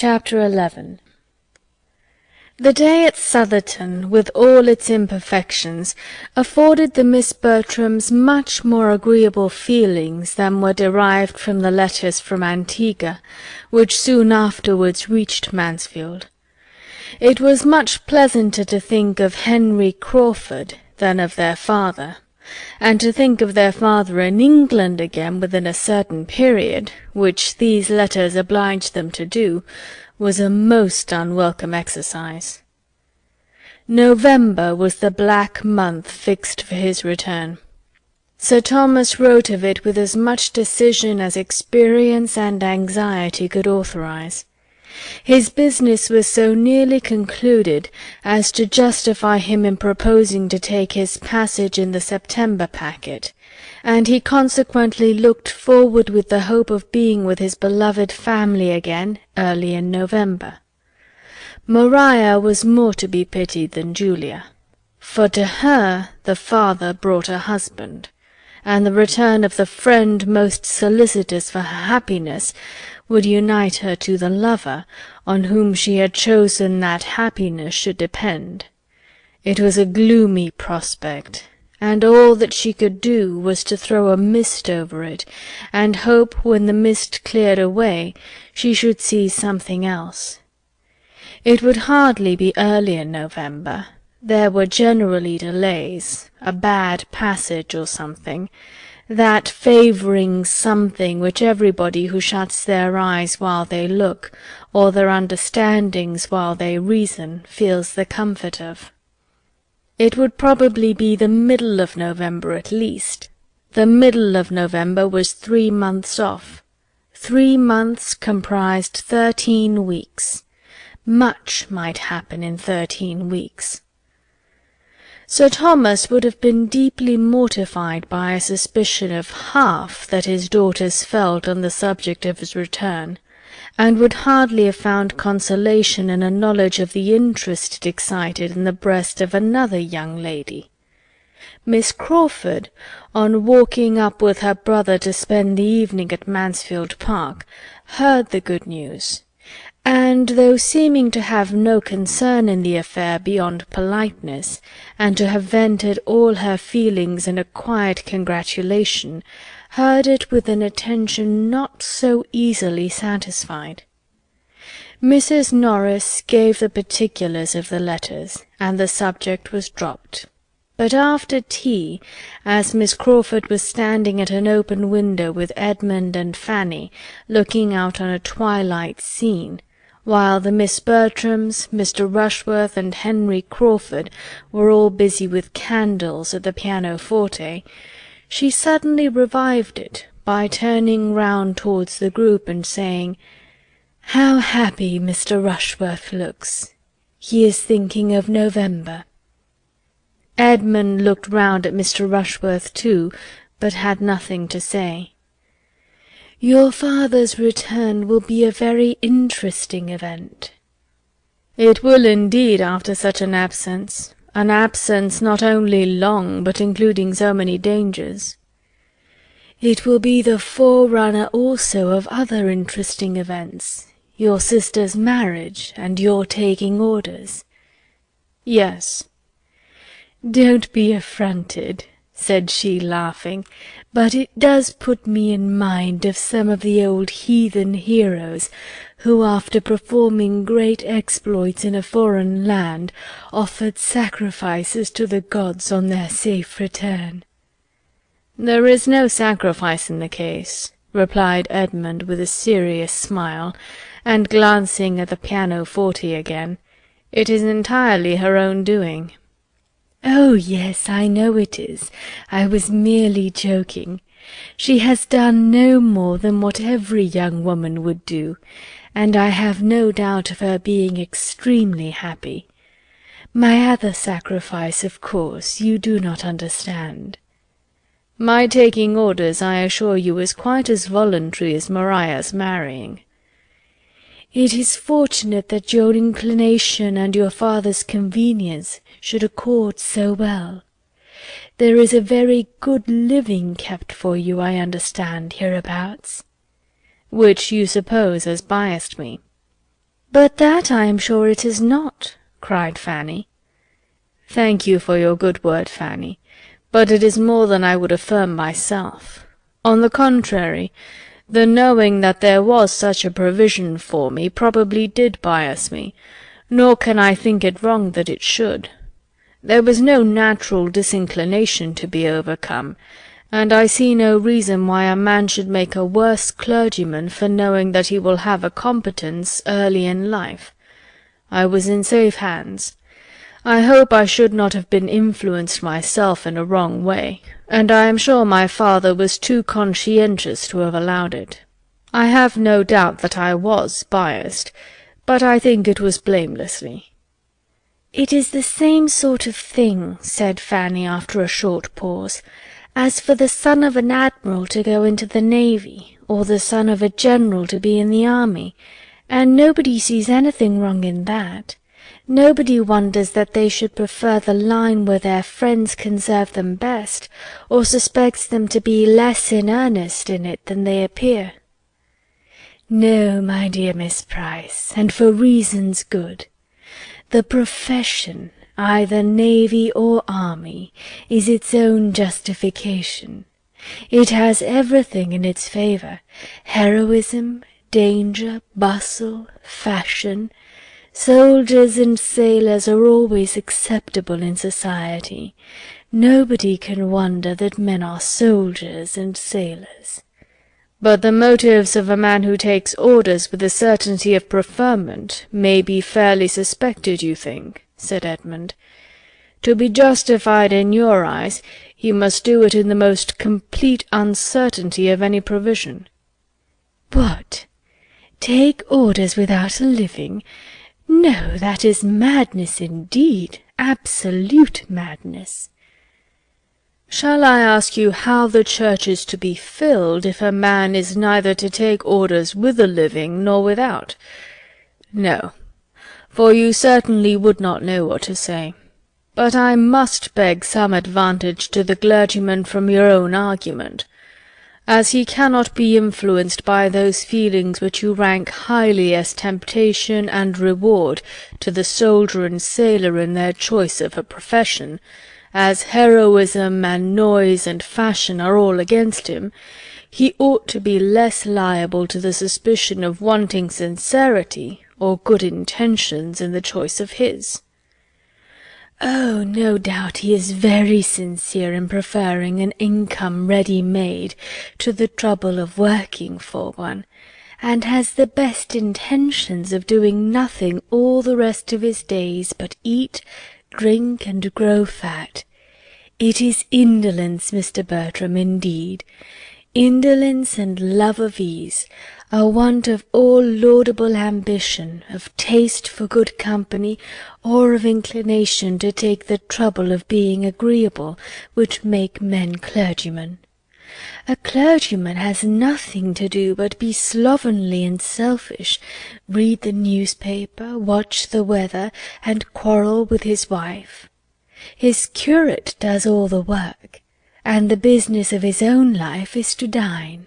Chapter 11. The day at Southerton, with all its imperfections, afforded the Miss Bertrams much more agreeable feelings than were derived from the letters from Antigua, which soon afterwards reached Mansfield. It was much pleasanter to think of Henry Crawford than of their father, and to think of their father in England again within a certain period, which these letters obliged them to do, was a most unwelcome exercise. November was the black month fixed for his return. Sir Thomas wrote of it with as much decision as experience and anxiety could authorize. His business was so nearly concluded as to justify him in proposing to take his passage in the September packet, and he consequently looked forward with the hope of being with his beloved family again early in November. Maria was more to be pitied than Julia, for to her the father brought a husband, and the return of the friend most solicitous for her happiness would unite her to the lover on whom she had chosen that happiness should depend. It was a gloomy prospect, and all that she could do was to throw a mist over it, and hope when the mist cleared away she should see something else. It would hardly be early in November. There were generally delays, a bad passage or something, that favouring something which everybody who shuts their eyes while they look, or their understandings while they reason, feels the comfort of. It would probably be the middle of November at least. The middle of November was 3 months off. 3 months comprised 13 weeks. Much might happen in 13 weeks. Sir Thomas would have been deeply mortified by a suspicion of half that his daughters felt on the subject of his return, and would hardly have found consolation in a knowledge of the interest it excited in the breast of another young lady. Miss Crawford, on walking up with her brother to spend the evening at Mansfield Park, heard the good news, and though seeming to have no concern in the affair beyond politeness, and to have vented all her feelings in a quiet congratulation, heard it with an attention not so easily satisfied. Mrs. Norris gave the particulars of the letters, and the subject was dropped. But after tea, as Miss Crawford was standing at an open window with Edmund and Fanny, looking out on a twilight scene, while the Miss Bertrams, Mr. Rushworth, and Henry Crawford were all busy with candles at the pianoforte, she suddenly revived it by turning round towards the group and saying, "How happy Mr. Rushworth looks! He is thinking of November." Edmund looked round at Mr. Rushworth too, but had nothing to say. "Your father's return will be a very interesting event." "It will indeed after such an absence not only long, but including so many dangers." "It will be the forerunner also of other interesting events, your sister's marriage, and your taking orders." "Yes." "Don't be affronted," said she, laughing, "but it does put me in mind of some of the old heathen heroes, who, after performing great exploits in a foreign land, offered sacrifices to the gods on their safe return." "There is no sacrifice in the case," replied Edmund with a serious smile, and glancing at the pianoforte again. "It is entirely her own doing." "Oh, yes, I know it is. I was merely joking. She has done no more than what every young woman would do, and I have no doubt of her being extremely happy. My other sacrifice, of course, you do not understand." "My taking orders, I assure you, is quite as voluntary as Maria's marrying." "It is fortunate that your inclination and your father's convenience should accord so well. There is a very good living kept for you, I understand, hereabouts." "Which you suppose has biassed me." "But that I am sure it is not," cried Fanny. "Thank you for your good word, Fanny, but it is more than I would affirm myself. On the contrary, the knowing that there was such a provision for me probably did bias me, nor can I think it wrong that it should. There was no natural disinclination to be overcome, and I see no reason why a man should make a worse clergyman for knowing that he will have a competence early in life. I was in safe hands. I hope I should not have been influenced myself in a wrong way, and I am sure my father was too conscientious to have allowed it. I have no doubt that I was biased, but I think it was blamelessly." "It is the same sort of thing," said Fanny after a short pause, "as for the son of an admiral to go into the navy, or the son of a general to be in the army, and nobody sees anything wrong in that. Nobody wonders that they should prefer the line where their friends can serve them best, or suspects them to be less in earnest in it than they appear." "No, my dear Miss Price, and for reasons good. The profession, either navy or army, is its own justification. It has everything in its favour: heroism, danger, bustle, fashion. Soldiers and sailors are always acceptable in society. Nobody can wonder that men are soldiers and sailors." "But the motives of a man who takes orders with the certainty of preferment may be fairly suspected, you think?" said Edmund. "To be justified in your eyes, he must do it in the most complete uncertainty of any provision." "What? Take orders without a living? No, that is madness indeed, absolute madness." "Shall I ask you how the church is to be filled if a man is neither to take orders with a living nor without? No, for you certainly would not know what to say. But I must beg some advantage to the clergyman from your own argument. As he cannot be influenced by those feelings which you rank highly as temptation and reward to the soldier and sailor in their choice of a profession, as heroism and noise and fashion are all against him, he ought to be less liable to the suspicion of wanting sincerity or good intentions in the choice of his." "Oh, no doubt he is very sincere in preferring an income ready-made to the trouble of working for one, and has the best intentions of doing nothing all the rest of his days but eat, drink, and grow fat. It is indolence, Mr. Bertram, indeed. Indolence and love of ease, a want of all laudable ambition, of taste for good company, or of inclination to take the trouble of being agreeable, which make men clergymen. A clergyman has nothing to do but be slovenly and selfish, read the newspaper, watch the weather, and quarrel with his wife. His curate does all the work, and the business of his own life is to dine."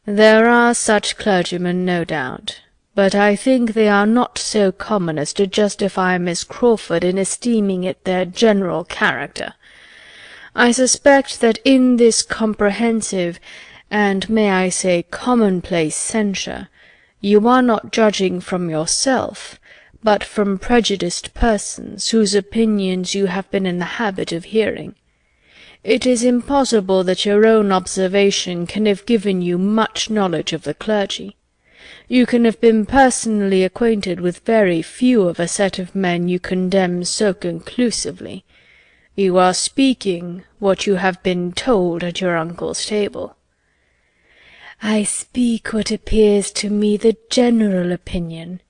"There are such clergymen, no doubt, but I think they are not so common as to justify Miss Crawford in esteeming it their general character. I suspect that in this comprehensive, and may I say commonplace censure, you are not judging from yourself, but from prejudiced persons, whose opinions you have been in the habit of hearing. It is impossible that your own observation can have given you much knowledge of the clergy. You can have been personally acquainted with very few of a set of men you condemn so conclusively. You are speaking what you have been told at your uncle's table." "I speak what appears to me the general opinion,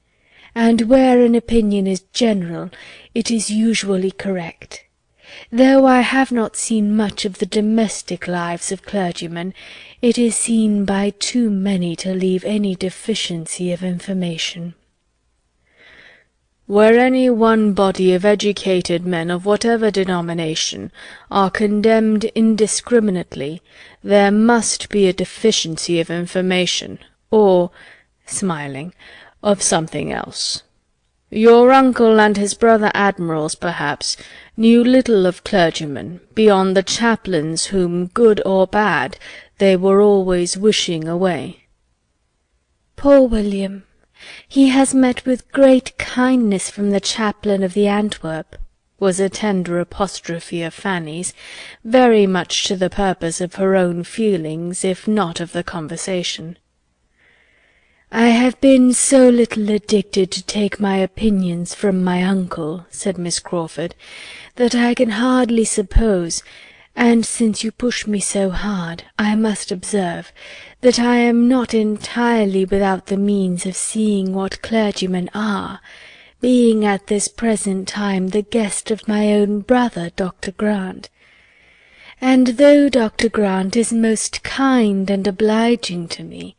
and where an opinion is general, it is usually correct. Though I have not seen much of the domestic lives of clergymen, it is seen by too many to leave any deficiency of information." "Where any one body of educated men of whatever denomination are condemned indiscriminately, there must be a deficiency of information, or," smiling, of something else. Your uncle and his brother admirals, perhaps, knew little of clergymen, beyond the chaplains whom, good or bad, they were always wishing away." "Poor William! He has met with great kindness from the chaplain of the Antwerp," was a tender apostrophe of Fanny's, very much to the purpose of her own feelings, if not of the conversation. "I have been so little addicted to take my opinions from my uncle," said Miss Crawford, "that I can hardly suppose, and since you push me so hard, I must observe, that I am not entirely without the means of seeing what clergymen are, being at this present time the guest of my own brother, Dr. Grant. And though Dr. Grant is most kind and obliging to me,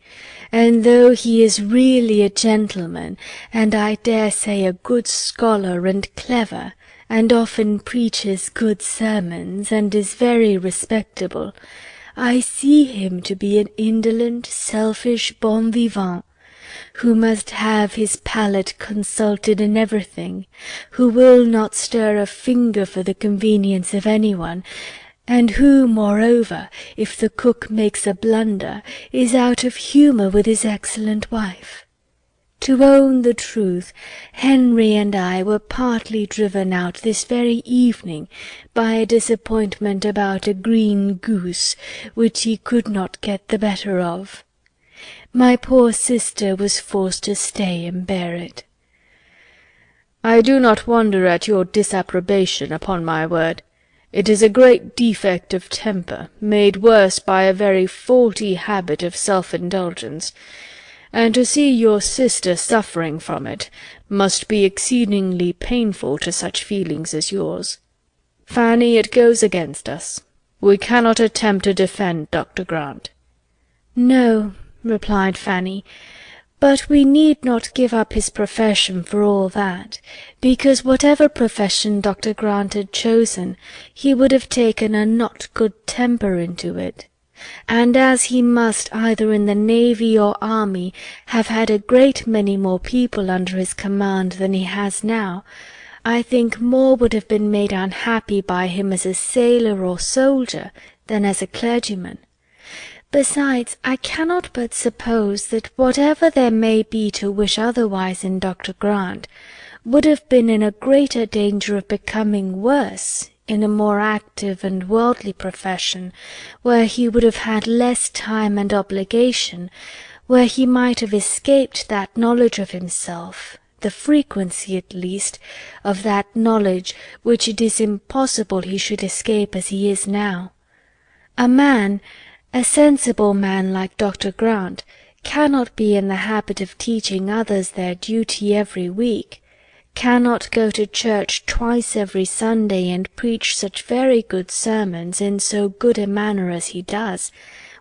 and though he is really a gentleman, and I dare say a good scholar and clever, and often preaches good sermons, and is very respectable, I see him to be an indolent, selfish bon vivant, who must have his palate consulted in everything, who will not stir a finger for the convenience of anyone, and who, moreover, if the cook makes a blunder, is out of humour with his excellent wife. To own the truth, Henry and I were partly driven out this very evening by a disappointment about a green goose, which he could not get the better of. My poor sister was forced to stay and bear it." "I do not wonder at your disapprobation, upon my word. It is a great defect of temper, made worse by a very faulty habit of self-indulgence, and to see your sister suffering from it must be exceedingly painful to such feelings as yours. Fanny, it goes against us. We cannot attempt to defend Dr. Grant." "No," replied Fanny, "but we need not give up his profession for all that, because whatever profession Dr. Grant had chosen, he would have taken a not good temper into it, and as he must, either in the navy or army, have had a great many more people under his command than he has now, I think more would have been made unhappy by him as a sailor or soldier than as a clergyman. Besides, I cannot but suppose that whatever there may be to wish otherwise in Dr. Grant, would have been in a greater danger of becoming worse in a more active and worldly profession, where he would have had less time and obligation, where he might have escaped that knowledge of himself, the frequency at least of that knowledge which it is impossible he should escape as he is now. A sensible man like Dr. Grant cannot be in the habit of teaching others their duty every week, cannot go to church twice every Sunday and preach such very good sermons in so good a manner as he does,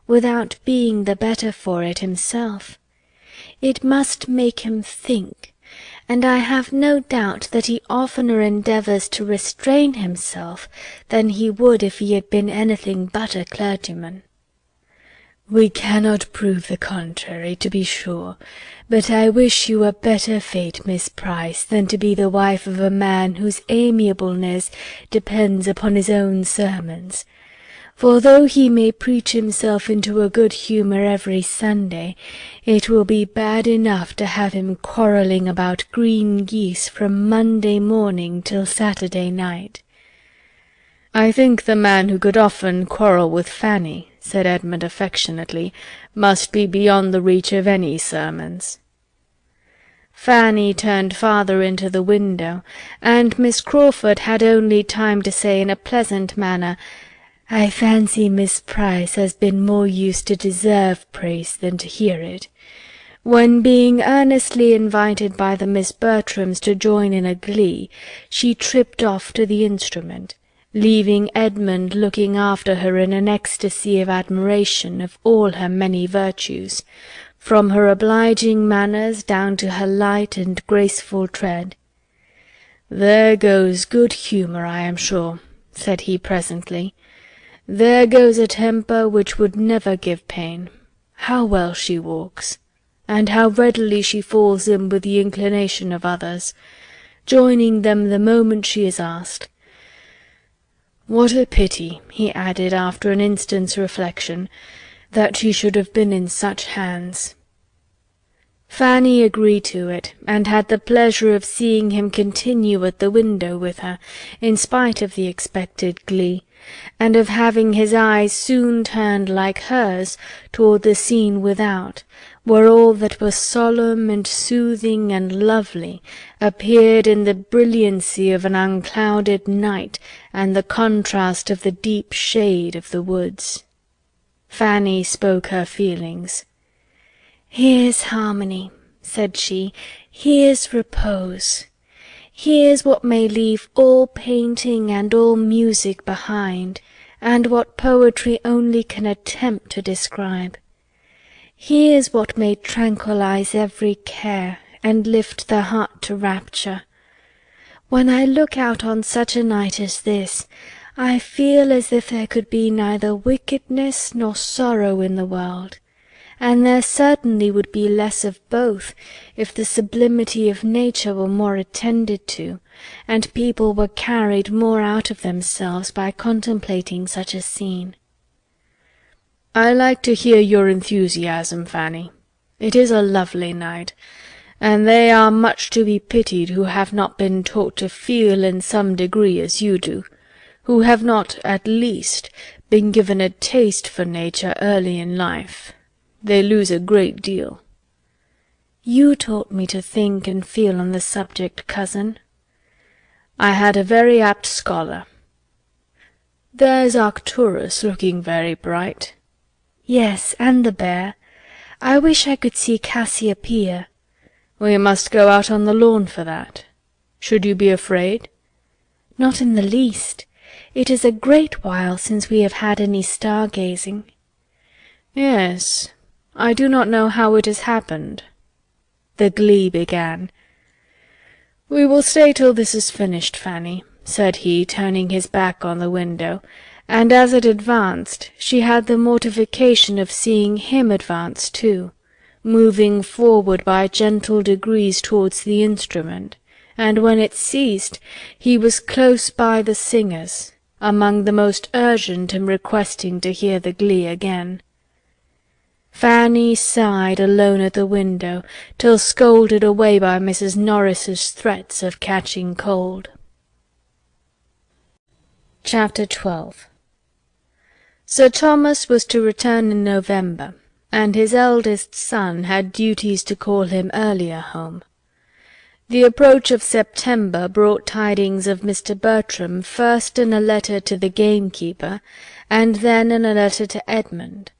without being the better for it himself. It must make him think, and I have no doubt that he oftener endeavours to restrain himself than he would if he had been anything but a clergyman." "We cannot prove the contrary, to be sure, but I wish you a better fate, Miss Price, than to be the wife of a man whose amiableness depends upon his own sermons. For though he may preach himself into a good humour every Sunday, it will be bad enough to have him quarrelling about green geese from Monday morning till Saturday night." "I think the man who could often quarrel with Fanny," said Edmund affectionately, "must be beyond the reach of any sermons." Fanny turned farther into the window, and Miss Crawford had only time to say in a pleasant manner, "I fancy Miss Price has been more used to deserve praise than to hear it," when, being earnestly invited by the Miss Bertrams to join in a glee, she tripped off to the instrument, leaving Edmund looking after her in an ecstasy of admiration of all her many virtues, from her obliging manners down to her light and graceful tread. "There goes good humour, I am sure," said he presently. "There goes a temper which would never give pain. How well she walks! and how readily she falls in with the inclination of others, joining them the moment she is asked. What a pity," he added after an instant's reflection, "that she should have been in such hands." Fanny agreed to it, and had the pleasure of seeing him continue at the window with her, in spite of the expected glee, and of having his eyes soon turned like hers toward the scene without, where all that was solemn and soothing and lovely appeared in the brilliancy of an unclouded night and the contrast of the deep shade of the woods. Fanny spoke her feelings. "Here's harmony," said she, "here's repose. Here's what may leave all painting and all music behind, and what poetry only can attempt to describe. Here's what may tranquillize every care, and lift the heart to rapture. When I look out on such a night as this, I feel as if there could be neither wickedness nor sorrow in the world, and there certainly would be less of both if the sublimity of nature were more attended to, and people were carried more out of themselves by contemplating such a scene." "I like to hear your enthusiasm, Fanny. It is a lovely night, and they are much to be pitied who have not been taught to feel in some degree as you do, who have not, at least, been given a taste for nature early in life. They lose a great deal." "You taught me to think and feel on the subject, cousin." "I had a very apt scholar. There's Arcturus looking very bright." "Yes, and the bear. I wish I could see Cassiopeia." "We must go out on the lawn for that. Should you be afraid?" "Not in the least. It is a great while since we have had any star-gazing." "Yes. I do not know how it has happened." The glee began. "We will stay till this is finished, Fanny," said he, turning his back on the window, and as it advanced she had the mortification of seeing him advance too, moving forward by gentle degrees towards the instrument, and when it ceased he was close by the singers, among the most urgent in requesting to hear the glee again. Fanny sighed alone at the window, till scolded away by Mrs. Norris's threats of catching cold. Chapter 12. Sir Thomas was to return in November, and his eldest son had duties to call him earlier home. The approach of September brought tidings of Mr. Bertram first in a letter to the gamekeeper, and then in a letter to Edmund,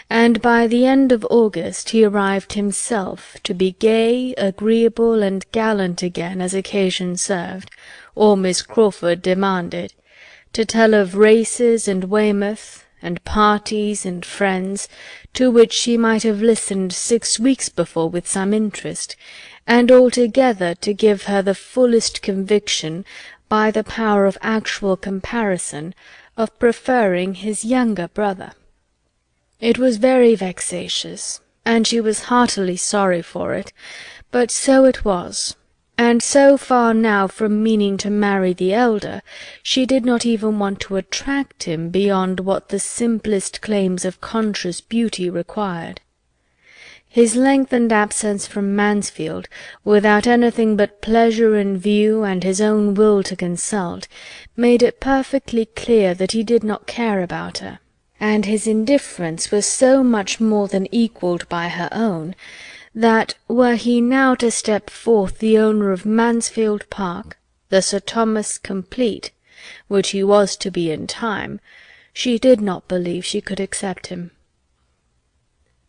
and by the end of August he arrived himself, to be gay, agreeable, and gallant again as occasion served, or Miss Crawford demanded, to tell of races and Weymouth, and parties and friends, to which she might have listened 6 weeks before with some interest, and altogether to give her the fullest conviction, by the power of actual comparison, of preferring his younger brother. It was very vexatious, and she was heartily sorry for it, but so it was, and so far now from meaning to marry the elder, she did not even want to attract him beyond what the simplest claims of conscious beauty required. His lengthened absence from Mansfield, without anything but pleasure in view and his own will to consult, made it perfectly clear that he did not care about her, and his indifference was so much more than equalled by her own, that, were he now to step forth the owner of Mansfield Park, the Sir Thomas complete, which he was to be in time, she did not believe she could accept him.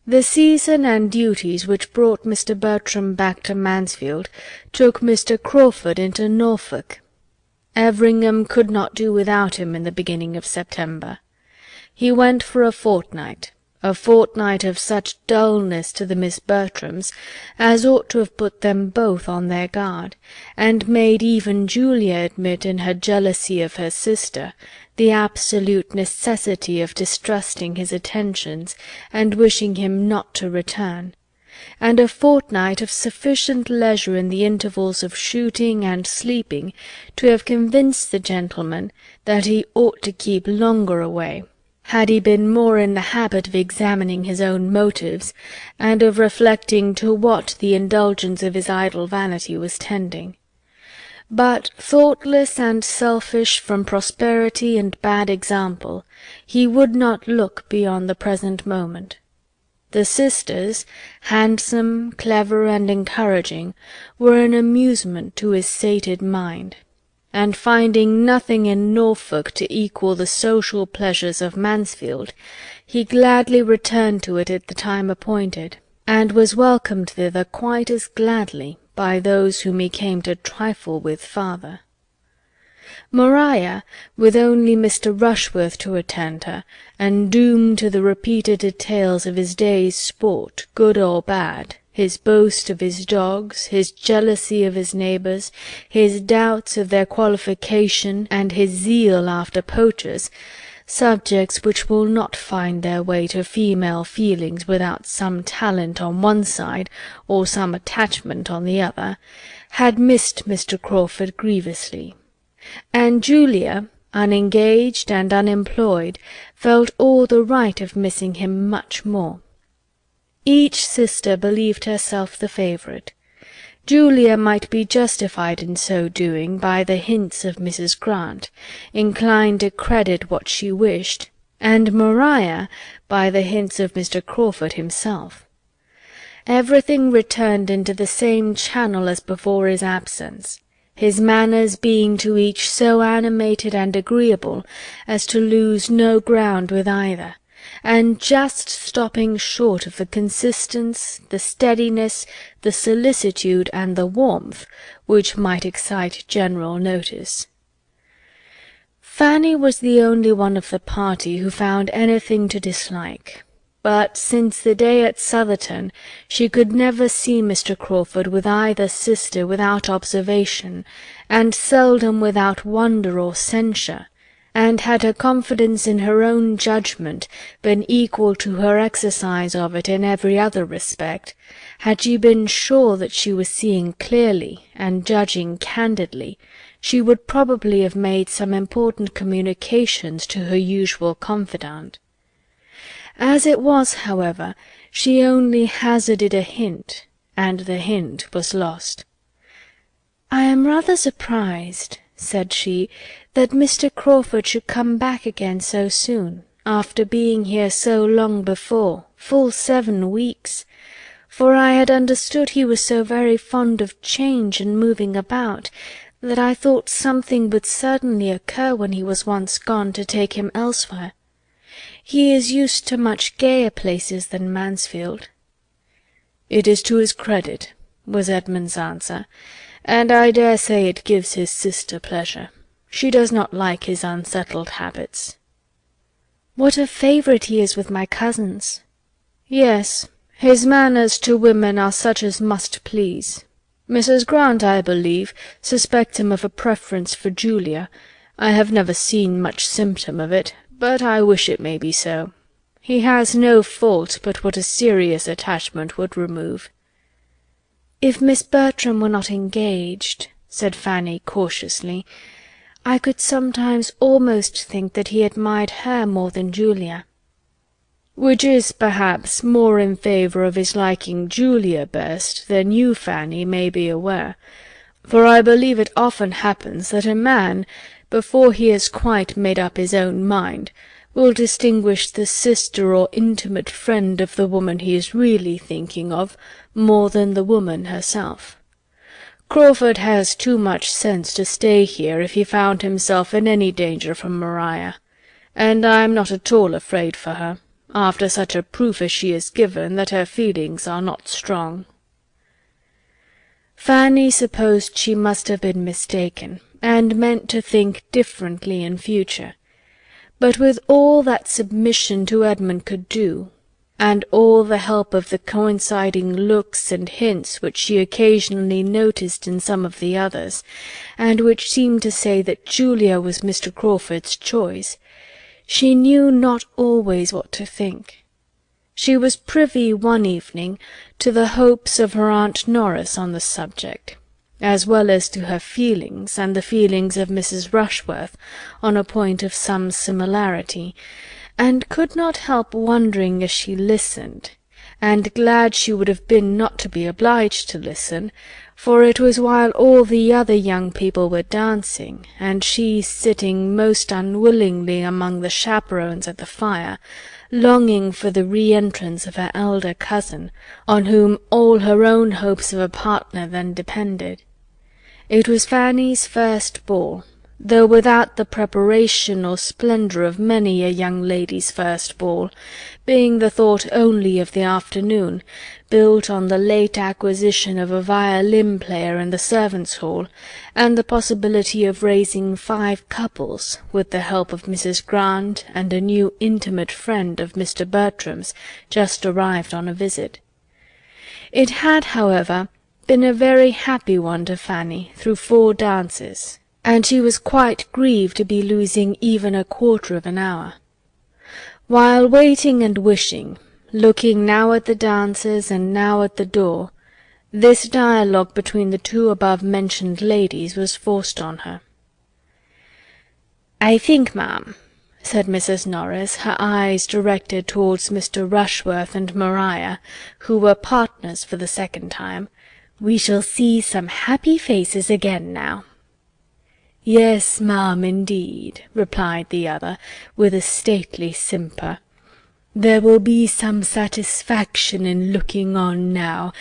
The season and duties which brought Mr. Bertram back to Mansfield took Mr. Crawford into Norfolk. Everingham could not do without him in the beginning of September. He went for a fortnight of such dullness to the Miss Bertrams as ought to have put them both on their guard, and made even Julia admit in her jealousy of her sister the absolute necessity of distrusting his attentions, and wishing him not to return, and a fortnight of sufficient leisure in the intervals of shooting and sleeping to have convinced the gentleman that he ought to keep longer away, had he been more in the habit of examining his own motives, and of reflecting to what the indulgence of his idle vanity was tending. But, thoughtless and selfish from prosperity and bad example, he would not look beyond the present moment. The sisters, handsome, clever, and encouraging, were an amusement to his sated mind, and finding nothing in Norfolk to equal the social pleasures of Mansfield, he gladly returned to it at the time appointed, and was welcomed thither quite as gladly by those whom he came to trifle with farther. Maria, with only Mr. Rushworth to attend her, and doomed to the repeated details of his day's sport, good or bad, his boast of his dogs, his jealousy of his neighbours, his doubts of their qualification, and his zeal after poachers, subjects which will not find their way to female feelings without some talent on one side, or some attachment on the other, had missed Mr. Crawford grievously, and Julia, unengaged and unemployed, felt all the right of missing him much more. Each sister believed herself the favourite. Julia might be justified in so doing by the hints of Mrs. Grant, inclined to credit what she wished, and Maria by the hints of Mr. Crawford himself. Everything returned into the same channel as before his absence, his manners being to each so animated and agreeable as to lose no ground with either, and just stopping short of the consistence, the steadiness, the solicitude, and the warmth which might excite general notice. Fanny was the only one of the party who found anything to dislike, but since the day at Southerton she could never see Mr. Crawford with either sister without observation, and seldom without wonder or censure, and had her confidence in her own judgment been equal to her exercise of it in every other respect, had she been sure that she was seeing clearly and judging candidly, she would probably have made some important communications to her usual confidant. As it was, however, she only hazarded a hint, and the hint was lost. "I am rather surprised," said she, "that Mr. Crawford should come back again so soon, after being here so long before, full 7 weeks, for I had understood he was so very fond of change and moving about, that I thought something would certainly occur when he was once gone to take him elsewhere. He is used to much gayer places than Mansfield." "It is to his credit," was Edmund's answer, "and I dare say it gives his sister pleasure. She does not like his unsettled habits." "What a favourite he is with my cousins." "Yes, his manners to women are such as must please. Mrs. Grant, I believe, suspects him of a preference for Julia. I have never seen much symptom of it, but I wish it may be so. He has no fault but what a serious attachment would remove." "If Miss Bertram were not engaged," said Fanny cautiously, "I could sometimes almost think that he admired her more than Julia." "Which is, perhaps, more in favour of his liking Julia best than you, Fanny, may be aware, for I believe it often happens that a man, before he has quite made up his own mind, will distinguish the sister or intimate friend of the woman he is really thinking of more than the woman herself. Crawford has too much sense to stay here if he found himself in any danger from Maria, and I am not at all afraid for her, after such a proof as she has given that her feelings are not strong." Fanny supposed she must have been mistaken, and meant to think differently in future, but with all that submission to Edmund could do, and all the help of the coinciding looks and hints which she occasionally noticed in some of the others, and which seemed to say that Julia was Mr. Crawford's choice, she knew not always what to think. She was privy one evening to the hopes of her Aunt Norris on the subject, as well as to her feelings and the feelings of Mrs. Rushworth on a point of some similarity, and could not help wondering as she listened, and glad she would have been not to be obliged to listen, for it was while all the other young people were dancing, and she sitting most unwillingly among the chaperons at the fire, longing for the re-entrance of her elder cousin, on whom all her own hopes of a partner then depended. It was Fanny's first ball, though without the preparation or splendour of many a young lady's first ball, being the thought only of the afternoon, built on the late acquisition of a violin-player in the servants' hall, and the possibility of raising 5 couples, with the help of Mrs. Grant and a new intimate friend of Mr. Bertram's, just arrived on a visit. It had, however, been a very happy one to Fanny through 4 dances, and she was quite grieved to be losing even a quarter of an hour. While waiting and wishing, looking now at the dancers and now at the door, this dialogue between the 2 above-mentioned ladies was forced on her. "I think, ma'am," said Mrs. Norris, her eyes directed towards Mr. Rushworth and Maria, who were partners for the second time, "we shall see some happy faces again now." "Yes, ma'am, indeed," replied the other, with a stately simper. "There will be some satisfaction in looking on now,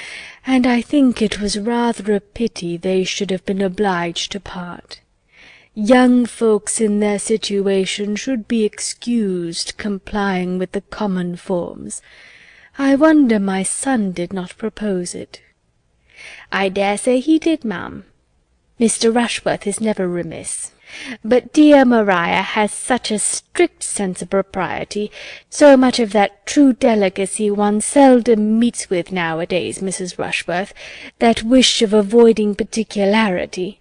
and I think it was rather a pity they should have been obliged to part. Young folks in their situation should be excused complying with the common forms. I wonder my son did not propose it." "I dare say he did, ma'am. Mr. Rushworth is never remiss. But dear Maria has such a strict sense of propriety, so much of that true delicacy one seldom meets with nowadays, Mrs. Rushworth, that wish of avoiding particularity.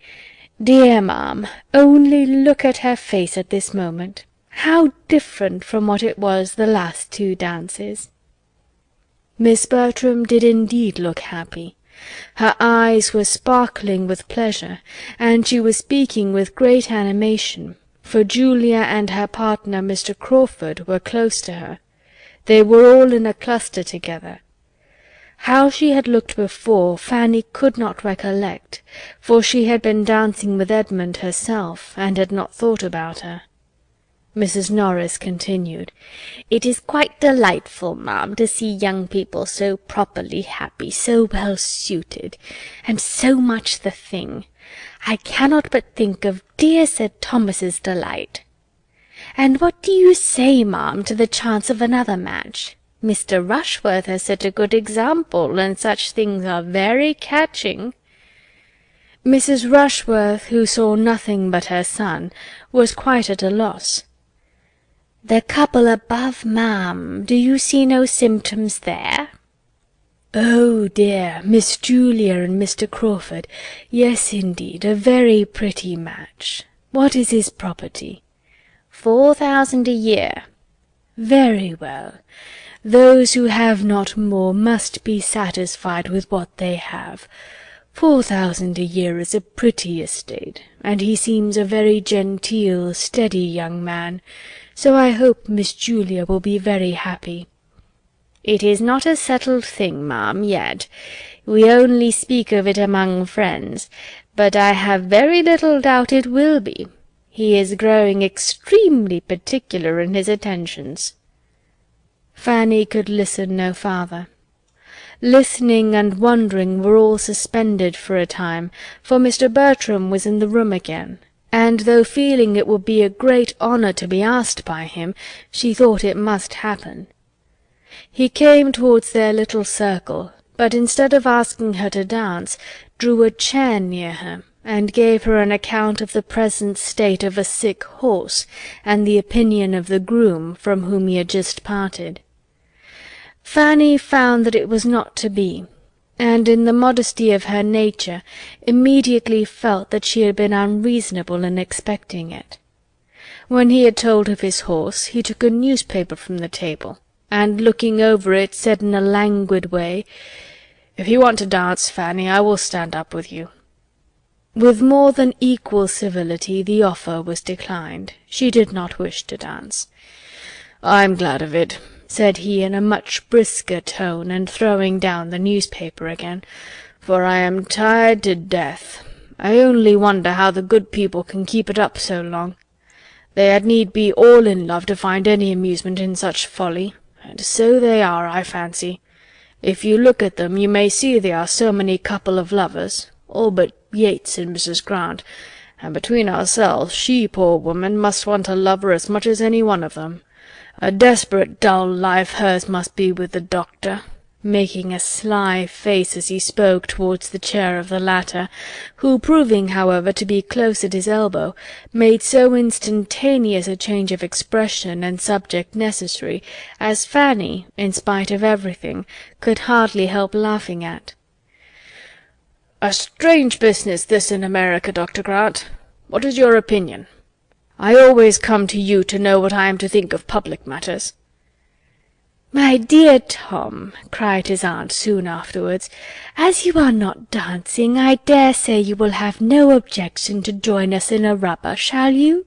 Dear ma'am, only look at her face at this moment. How different from what it was the last 2 dances." Miss Bertram did indeed look happy. Her eyes were sparkling with pleasure, and she was speaking with great animation, for Julia and her partner Mr. Crawford were close to her. They were all in a cluster together. How she had looked before, Fanny could not recollect, for she had been dancing with Edmund herself, and had not thought about her. Mrs. Norris continued, "It is quite delightful, ma'am, to see young people so properly happy, so well suited, and so much the thing. I cannot but think of dear Sir Thomas's delight. And what do you say, ma'am, to the chance of another match? Mr. Rushworth has set a good example, and such things are very catching." Mrs. Rushworth, who saw nothing but her son, was quite at a loss. "The couple above, ma'am, do you see no symptoms there?" "Oh dear, Miss Julia and Mr. Crawford. Yes, indeed, a very pretty match. What is his property?" 4,000 a year. "Very well. Those who have not more must be satisfied with what they have. 4,000 a year is a pretty estate, and he seems a very genteel, steady young man, so I hope Miss Julia will be very happy." "It is not a settled thing, ma'am, yet. We only speak of it among friends, but I have very little doubt it will be. He is growing extremely particular in his attentions." Fanny could listen no farther. Listening and wondering were all suspended for a time, for Mr. Bertram was in the room again, and though feeling it would be a great honour to be asked by him, she thought it must happen. He came towards their little circle, but instead of asking her to dance, drew a chair near her, and gave her an account of the present state of a sick horse, and the opinion of the groom, from whom he had just parted. Fanny found that it was not to be, and in the modesty of her nature immediately felt that she had been unreasonable in expecting it. When he had told of his horse, he took a newspaper from the table, and looking over it said in a languid way, "If you want to dance, Fanny, I will stand up with you." With more than equal civility the offer was declined. She did not wish to dance. "I'm glad of it," said he in a much brisker tone, and throwing down the newspaper again, "for I am tired to death. I only wonder how the good people can keep it up so long. They had need be all in love to find any amusement in such folly, and so they are, I fancy. If you look at them, you may see they are so many couple of lovers, all but Yates and Mrs. Grant, and between ourselves, she, poor woman, must want a lover as much as any one of them. A desperate dull life hers must be with the doctor," making a sly face as he spoke towards the chair of the latter, who, proving, however, to be close at his elbow, made so instantaneous a change of expression and subject necessary, as Fanny, in spite of everything, could hardly help laughing at. "A strange business this in America, Dr. Grant. What is your opinion? I always come to you to know what I am to think of public matters." "My dear Tom," cried his aunt soon afterwards, "as you are not dancing, I dare say you will have no objection to join us in a rubber, shall you?"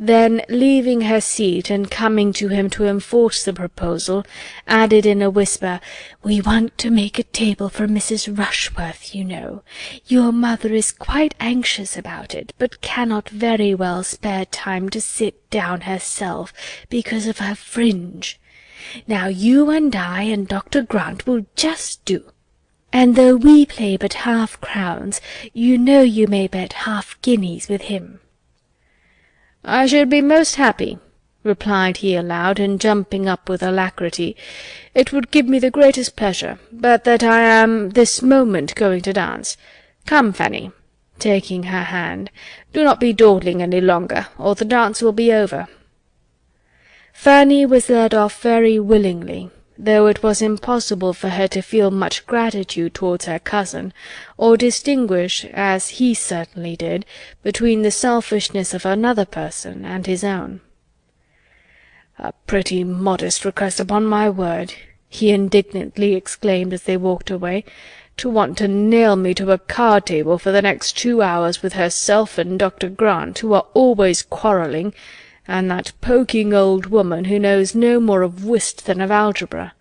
Then, leaving her seat and coming to him to enforce the proposal, added in a whisper, "We want to make a table for Mrs. Rushworth, you know. Your mother is quite anxious about it, but cannot very well spare time to sit down herself, because of her fringe. Now you and I and Dr. Grant will just do. And though we play but half-crowns, you know you may bet half-guineas with him." "I should be most happy," replied he aloud, and jumping up with alacrity. "It would give me the greatest pleasure, but that I am this moment going to dance. Come, Fanny," taking her hand, "do not be dawdling any longer, or the dance will be over." Fanny was led off very willingly, though it was impossible for her to feel much gratitude towards her cousin, or distinguish, as he certainly did, between the selfishness of another person and his own. "A pretty modest request, upon my word," he indignantly exclaimed as they walked away, "to want to nail me to a card-table for the next 2 hours with herself and Dr. Grant, who are always quarrelling, and that poking old woman who knows no more of whist than of algebra.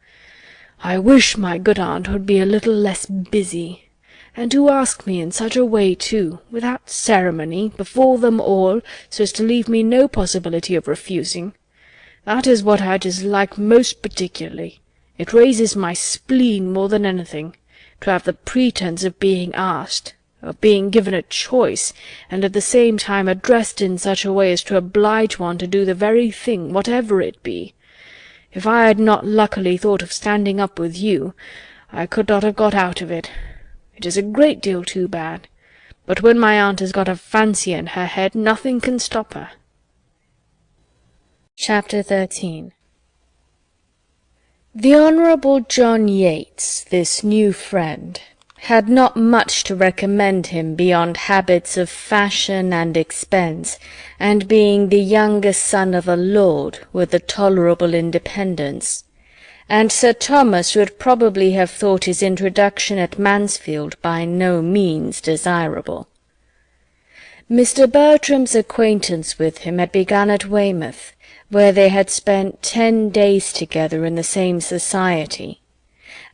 I wish my good aunt would be a little less busy, and to ask me in such a way too, without ceremony, before them all, so as to leave me no possibility of refusing. That is what I dislike most particularly. It raises my spleen more than anything, to have the pretence of being asked, of being given a choice, and at the same time addressed in such a way as to oblige one to do the very thing, whatever it be. If I had not luckily thought of standing up with you, I could not have got out of it. It is a great deal too bad, but when my aunt has got a fancy in her head, nothing can stop her." Chapter 13. The Honourable John Yates, this new friend, had not much to recommend him beyond habits of fashion and expense, and being the youngest son of a lord with a tolerable independence, and Sir Thomas would probably have thought his introduction at Mansfield by no means desirable. Mr. Bertram's acquaintance with him had begun at Weymouth, where they had spent 10 days together in the same society,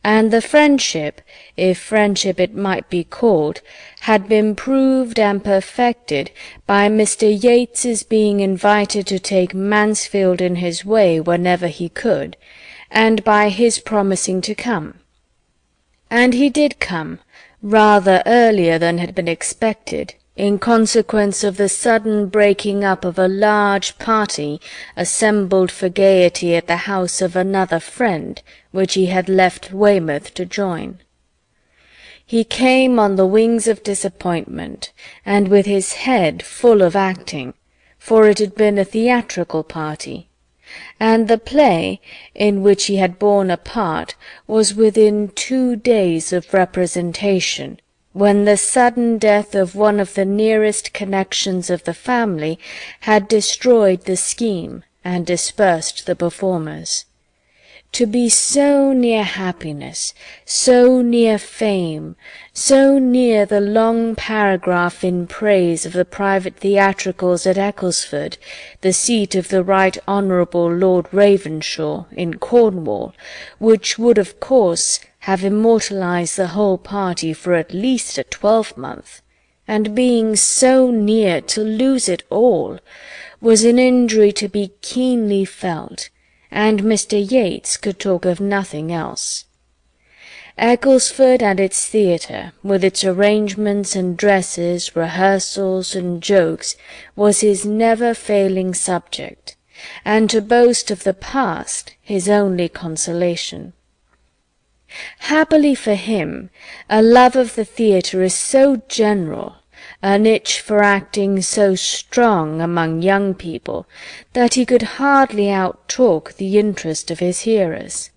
and the friendship, if friendship it might be called, had been proved and perfected by Mr. Yates's being invited to take Mansfield in his way whenever he could, and by his promising to come. And he did come, rather earlier than had been expected, in consequence of the sudden breaking up of a large party assembled for gaiety at the house of another friend, which he had left Weymouth to join. He came on the wings of disappointment, and with his head full of acting, for it had been a theatrical party, and the play, in which he had borne a part, was within 2 days of representation, when the sudden death of one of the nearest connections of the family had destroyed the scheme and dispersed the performers. To be so near happiness, so near fame, so near the long paragraph in praise of the private theatricals at Ecclesford, the seat of the Right Honourable Lord Ravenshaw, in Cornwall, which would of course have immortalized the whole party for at least a twelvemonth, and being so near to lose it all, was an injury to be keenly felt, and Mr. Yates could talk of nothing else. Ecclesford and its theatre, with its arrangements and dresses, rehearsals and jokes, was his never-failing subject, and to boast of the past his only consolation. Happily for him, a love of the theatre is so general, an itch for acting so strong among young people, that he could hardly out-talk the interest of his hearers.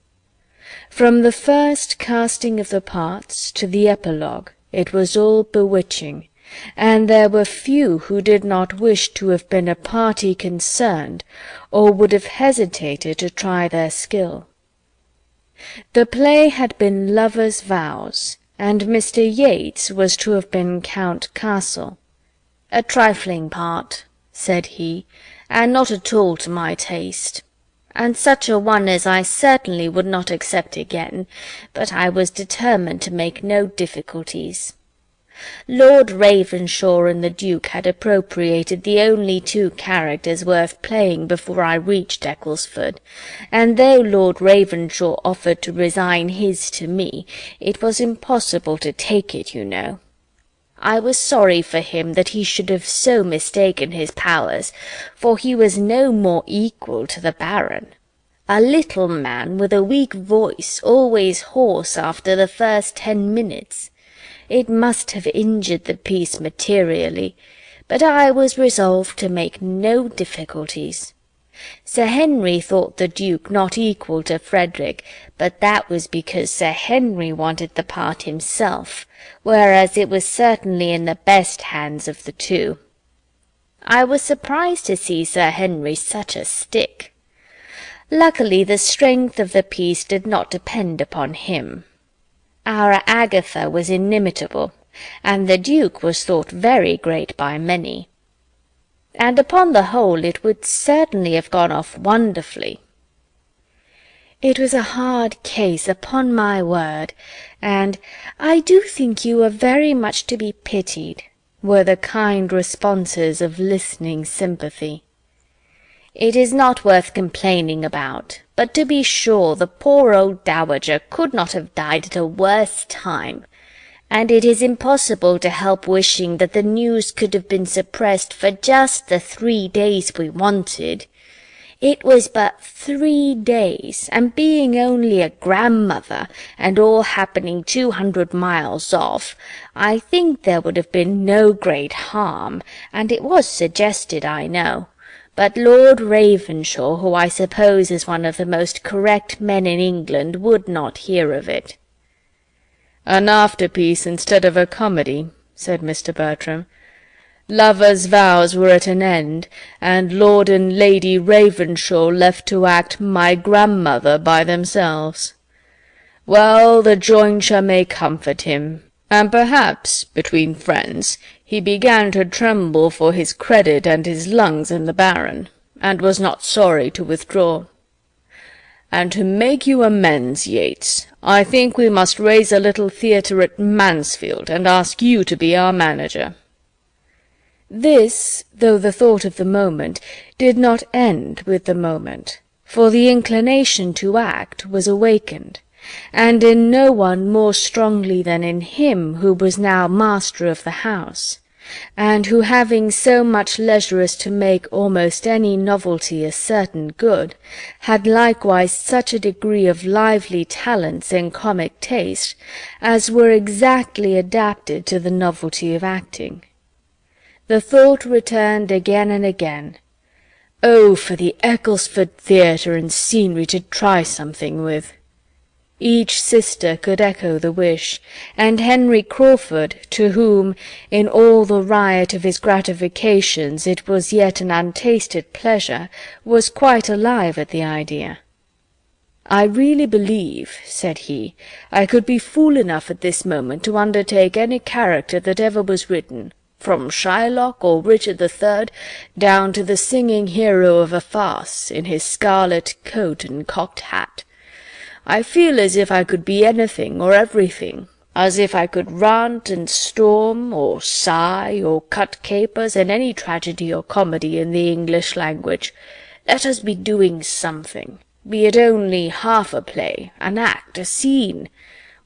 From the first casting of the parts to the epilogue, it was all bewitching, and there were few who did not wish to have been a party concerned, or would have hesitated to try their skill. The play had been Lovers' Vows, and Mr. Yates was to have been Count Castle. "A trifling part," said he, "and not at all to my taste, and such a one as I certainly would not accept again, but I was determined to make no difficulties. Lord Ravenshaw and the Duke had appropriated the only two characters worth playing before I reached Ecclesford, and though Lord Ravenshaw offered to resign his to me, it was impossible to take it, you know. I was sorry for him that he should have so mistaken his powers, for he was no more equal to the Baron. A little man with a weak voice, always hoarse after the first 10 minutes. It must have injured the piece materially, but I was resolved to make no difficulties. Sir Henry thought the Duke not equal to Frederick, but that was because Sir Henry wanted the part himself, whereas it was certainly in the best hands of the two. I was surprised to see Sir Henry such a stick. Luckily the strength of the piece did not depend upon him. Our Agatha was inimitable, and the Duke was thought very great by many. And upon the whole it would certainly have gone off wonderfully. It was a hard case, upon my word, and "I do think you are very much to be pitied," were the kind responses of listening sympathy. "It is not worth complaining about, but to be sure the poor old dowager could not have died at a worse time, and it is impossible to help wishing that the news could have been suppressed for just the 3 days we wanted. It was but 3 days, and being only a grandmother, and all happening 200 miles off, I think there would have been no great harm, and it was suggested, I know. But Lord Ravenshaw, who I suppose is one of the most correct men in England, would not hear of it." "An after-piece instead of a comedy," said Mr. Bertram. "Lovers' Vows were at an end, and Lord and Lady Ravenshaw left to act My Grandmother by themselves. Well, the jointure may comfort him, and perhaps, between friends, he began to tremble for his credit and his lungs in the Baron, and was not sorry to withdraw. And to make you amends, Yates, I think we must raise a little theatre at Mansfield, and ask you to be our manager." This, though the thought of the moment, did not end with the moment, for the inclination to act was awakened, and in no one more strongly than in him who was now master of the house, and who, having so much leisure as to make almost any novelty a certain good, had likewise such a degree of lively talents and comic taste as were exactly adapted to the novelty of acting. The thought returned again and again, "Oh, for the Ecclesford theatre and scenery to try something with!" Each sister could echo the wish, and Henry Crawford, to whom, in all the riot of his gratifications, it was yet an untasted pleasure, was quite alive at the idea. "I really believe," said he, "I could be fool enough at this moment to undertake any character that ever was written, from Shylock or Richard III. down to the singing hero of a farce, in his scarlet coat and cocked hat. I feel as if I could be anything or everything, as if I could rant and storm, or sigh, or cut capers in any tragedy or comedy in the English language. Let us be doing something, be it only half a play, an act, a scene.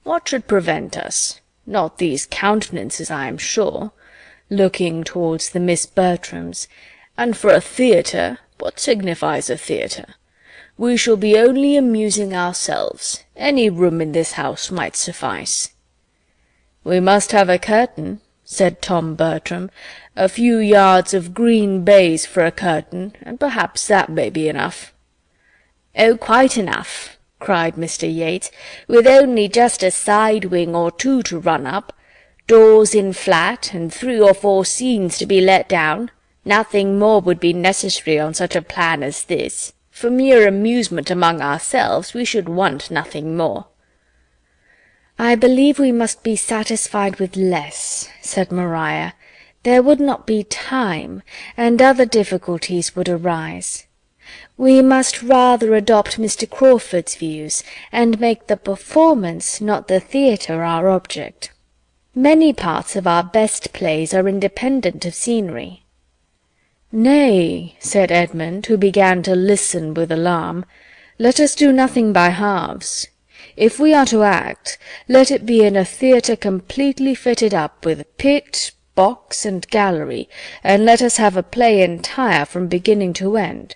What should prevent us? Not these countenances, I am sure," looking towards the Miss Bertrams, "and for a theatre, what signifies a theatre? We shall be only amusing ourselves. Any room in this house might suffice." "We must have a curtain," said Tom Bertram, "a few yards of green baize for a curtain, and perhaps that may be enough." "Oh, quite enough," cried Mr. Yates, "with only just a side wing or two to run up, doors in flat, and 3 or 4 scenes to be let down. Nothing more would be necessary on such a plan as this. For mere amusement among ourselves we should want nothing more." "I believe we must be satisfied with less," said Maria. "There would not be time, and other difficulties would arise. We must rather adopt Mr. Crawford's views, and make the performance, not the theatre, our object. Many parts of our best plays are independent of scenery." "Nay," said Edmund, who began to listen with alarm, "let us do nothing by halves. If we are to act, let it be in a theatre completely fitted up with pit, box, and gallery, and let us have a play entire from beginning to end.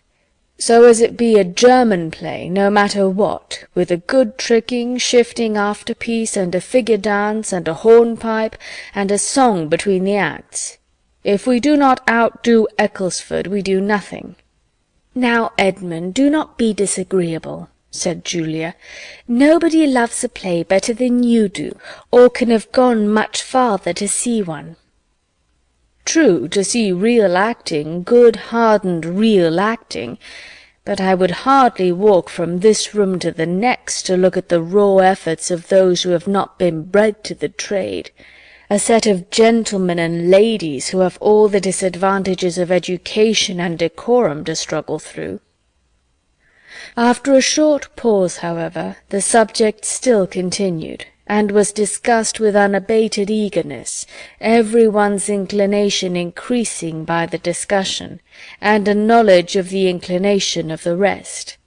So as it be a German play, no matter what, with a good tricking, shifting after-piece, and a figure dance, and a hornpipe, and a song between the acts. If we do not outdo Ecclesford, we do nothing." "Now, Edmund, do not be disagreeable," said Julia. "Nobody loves a play better than you do, or can have gone much farther to see one." "True, to see real acting, good hardened real acting, but I would hardly walk from this room to the next to look at the raw efforts of those who have not been bred to the trade, a set of gentlemen and ladies who have all the disadvantages of education and decorum to struggle through." After a short pause, however, the subject still continued, and was discussed with unabated eagerness, every one's inclination increasing by the discussion, and a knowledge of the inclination of the rest.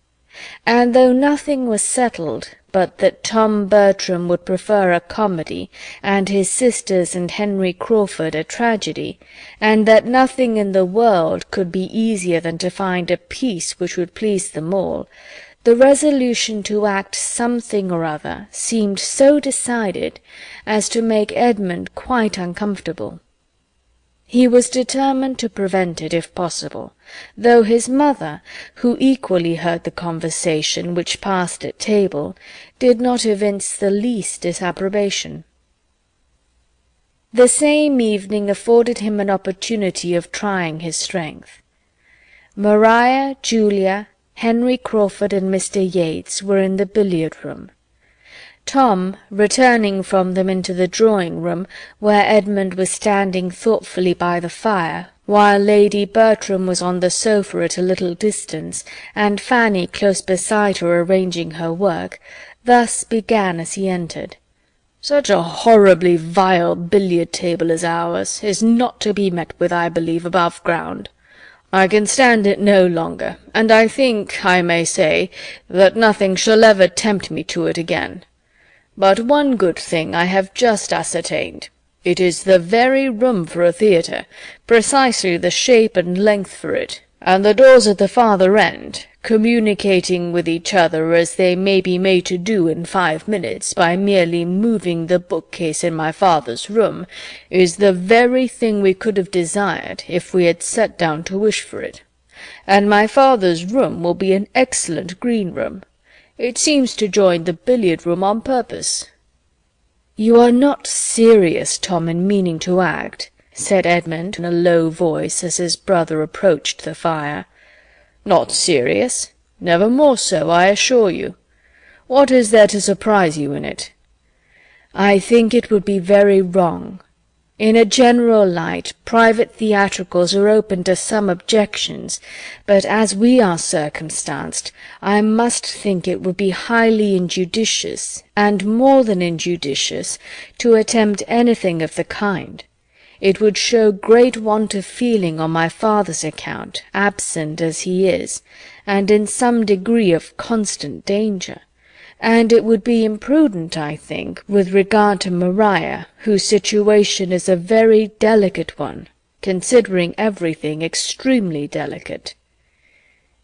And though nothing was settled but that Tom Bertram would prefer a comedy, and his sisters and Henry Crawford a tragedy, and that nothing in the world could be easier than to find a piece which would please them all, the resolution to act something or other seemed so decided as to make Edmund quite uncomfortable. He was determined to prevent it if possible, though his mother, who equally heard the conversation which passed at table, did not evince the least disapprobation. The same evening afforded him an opportunity of trying his strength. Maria, Julia, Henry Crawford, and Mr. Yates were in the billiard-room. Tom, returning from them into the drawing-room, where Edmund was standing thoughtfully by the fire, while Lady Bertram was on the sofa at a little distance, and Fanny close beside her arranging her work, thus began as he entered. "Such a horribly vile billiard-table as ours is not to be met with, I believe, above ground. I can stand it no longer, and I think I may say that nothing shall ever tempt me to it again. But one good thing I have just ascertained. It is the very room for a theatre, precisely the shape and length for it, and the doors at the farther end, communicating with each other as they may be made to do in 5 minutes by merely moving the bookcase in my father's room, is the very thing we could have desired if we had sat down to wish for it. And my father's room will be an excellent green-room. It seems to join the billiard-room on purpose." "You are not serious, Tom, in meaning to act?" said Edmund in a low voice, as his brother approached the fire. "Not serious? Never more so, I assure you. What is there to surprise you in it?" "I think it would be very wrong. In a general light, private theatricals are open to some objections, but as we are circumstanced, I must think it would be highly injudicious, and more than injudicious, to attempt anything of the kind. It would show great want of feeling on my father's account, absent as he is, and in some degree of constant danger. And it would be imprudent, I think, with regard to Maria, whose situation is a very delicate one, considering everything extremely delicate."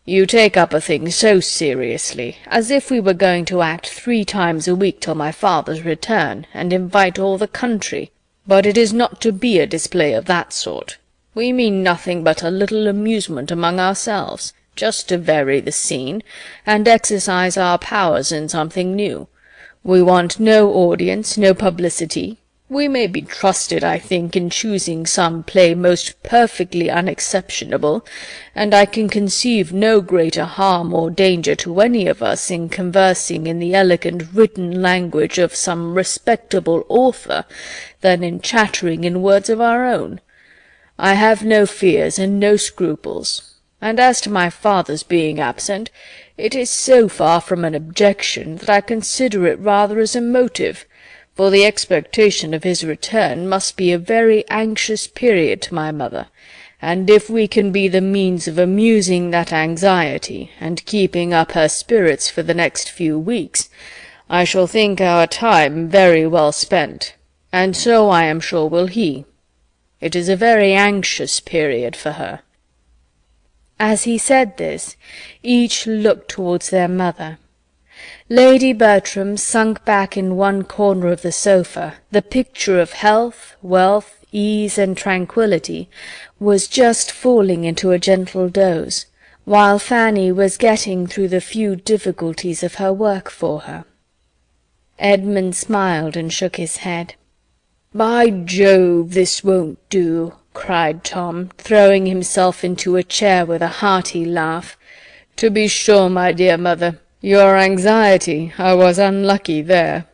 "You take up a thing so seriously, as if we were going to act 3 times a week till my father's return, and invite all the country. But it is not to be a display of that sort. We mean nothing but a little amusement among ourselves, just to vary the scene, and exercise our powers in something new. We want no audience, no publicity. We may be trusted, I think, in choosing some play most perfectly unexceptionable, and I can conceive no greater harm or danger to any of us in conversing in the elegant written language of some respectable author than in chattering in words of our own. I have no fears and no scruples. And as to my father's being absent, it is so far from an objection that I consider it rather as a motive, for the expectation of his return must be a very anxious period to my mother, and if we can be the means of amusing that anxiety, and keeping up her spirits for the next few weeks, I shall think our time very well spent, and so I am sure will he. It is a very anxious period for her." As he said this, each looked towards their mother. Lady Bertram, sunk back in one corner of the sofa, the picture of health, wealth, ease, and tranquillity, was just falling into a gentle doze, while Fanny was getting through the few difficulties of her work for her. Edmund smiled and shook his head. "By Jove, this won't do!" cried Tom, throwing himself into a chair with a hearty laugh. "To be sure, my dear mother, your anxiety, I was unlucky there."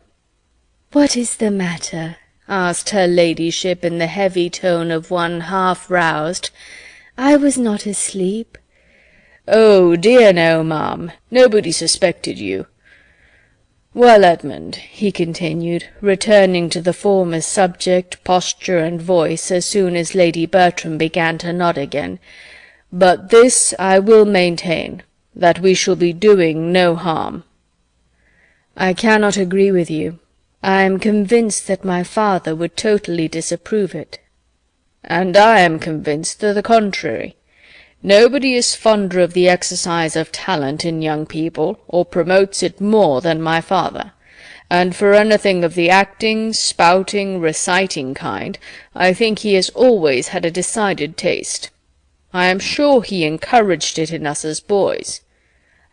"What is the matter?" asked her ladyship in the heavy tone of one half-roused. "I was not asleep." "Oh, dear no, ma'am. Nobody suspected you. Well, Edmund," he continued, returning to the former subject, posture, and voice as soon as Lady Bertram began to nod again, "but this I will maintain, that we shall be doing no harm." "I cannot agree with you. I am convinced that my father would totally disapprove it." "And I am convinced to the contrary. Nobody is fonder of the exercise of talent in young people, or promotes it more than my father, and for anything of the acting, spouting, reciting kind, I think he has always had a decided taste. I am sure he encouraged it in us as boys.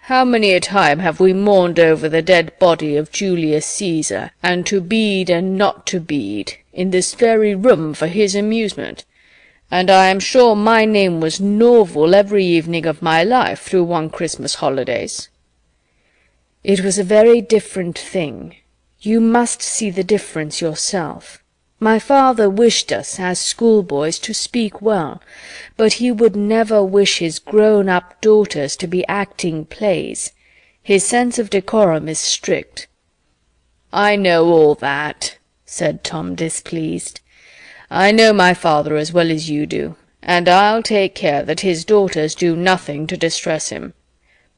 How many a time have we mourned over the dead body of Julius Caesar, and to bead and not to bead, in this very room for his amusement? And I am sure my name was Norval every evening of my life through one Christmas holidays." "It was a very different thing. You must see the difference yourself. My father wished us, as schoolboys, to speak well, but he would never wish his grown-up daughters to be acting plays. His sense of decorum is strict." "I know all that," said Tom, displeased. "I know my father as well as you do, and I'll take care that his daughters do nothing to distress him.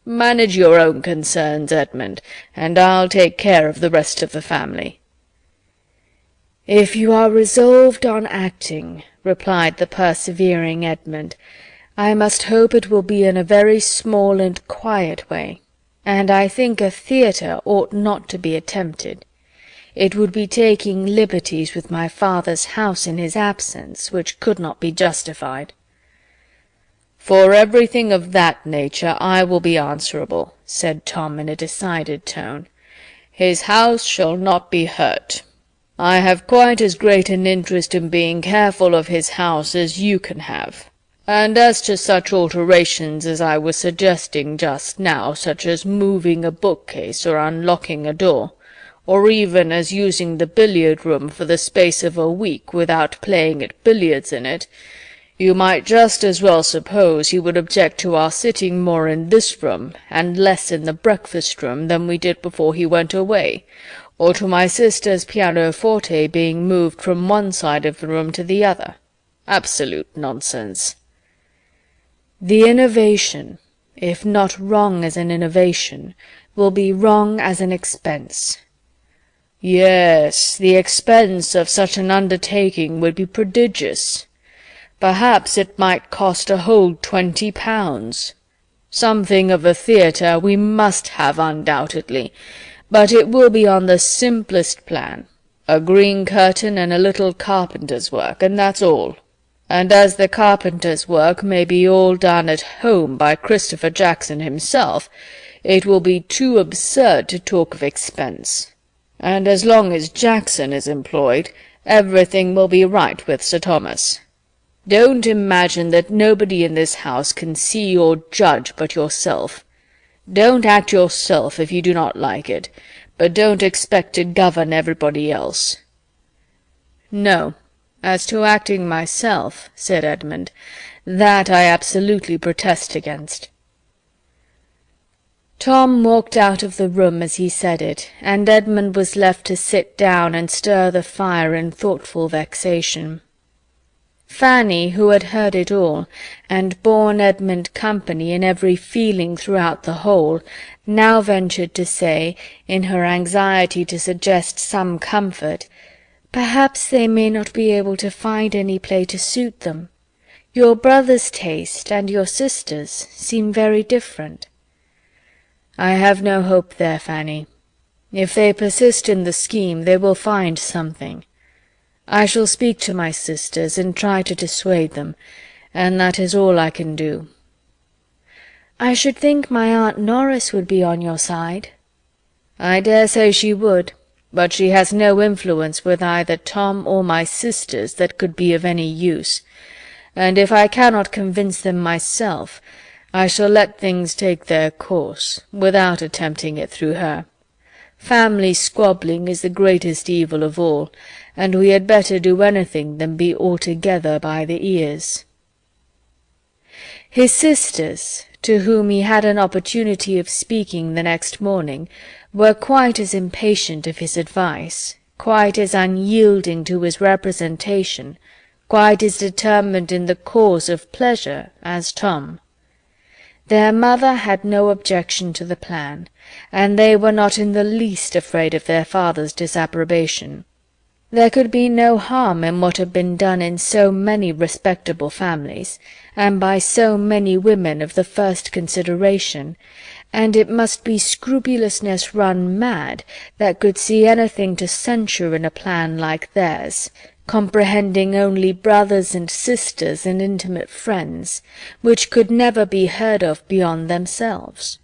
Manage your own concerns, Edmund, and I'll take care of the rest of the family." "If you are resolved on acting," replied the persevering Edmund, "I must hope it will be in a very small and quiet way, and I think a theatre ought not to be attempted. It would be taking liberties with my father's house in his absence, which could not be justified." "For everything of that nature I will be answerable," said Tom in a decided tone. "His house shall not be hurt. I have quite as great an interest in being careful of his house as you can have. And as to such alterations as I was suggesting just now, such as moving a bookcase or unlocking a door, or even as using the billiard-room for the space of a week without playing at billiards in it, you might just as well suppose he would object to our sitting more in this room and less in the breakfast-room than we did before he went away, or to my sister's pianoforte being moved from one side of the room to the other. Absolute nonsense. The innovation, if not wrong as an innovation, will be wrong as an expense. Yes, the expense of such an undertaking would be prodigious. Perhaps it might cost a whole £20. Something of a theatre we must have undoubtedly, but it will be on the simplest plan, a green curtain and a little carpenter's work, and that's all. And as the carpenter's work may be all done at home by Christopher Jackson himself, it will be too absurd to talk of expense. And as long as Jackson is employed, everything will be right with Sir Thomas. Don't imagine that nobody in this house can see or judge but yourself. Don't act yourself if you do not like it, but don't expect to govern everybody else." "No, as to acting myself," said Edmund, "that I absolutely protest against." Tom walked out of the room as he said it, and Edmund was left to sit down and stir the fire in thoughtful vexation. Fanny, who had heard it all, and borne Edmund company in every feeling throughout the whole, now ventured to say, in her anxiety to suggest some comfort, "Perhaps they may not be able to find any play to suit them. Your brother's taste and your sister's seem very different." "I have no hope there, Fanny. If they persist in the scheme, they will find something. I shall speak to my sisters and try to dissuade them, and that is all I can do." "I should think my Aunt Norris would be on your side." "I dare say she would, but she has no influence with either Tom or my sisters that could be of any use, and if I cannot convince them myself, I shall let things take their course, without attempting it through her. Family squabbling is the greatest evil of all, and we had better do anything than be altogether by the ears." His sisters, to whom he had an opportunity of speaking the next morning, were quite as impatient of his advice, quite as unyielding to his representation, quite as determined in the cause of pleasure as Tom. Their mother had no objection to the plan, and they were not in the least afraid of their father's disapprobation. There could be no harm in what had been done in so many respectable families, and by so many women of the first consideration, and it must be scrupulousness run mad that could see anything to censure in a plan like theirs, comprehending only brothers and sisters and intimate friends, which could never be heard of beyond themselves.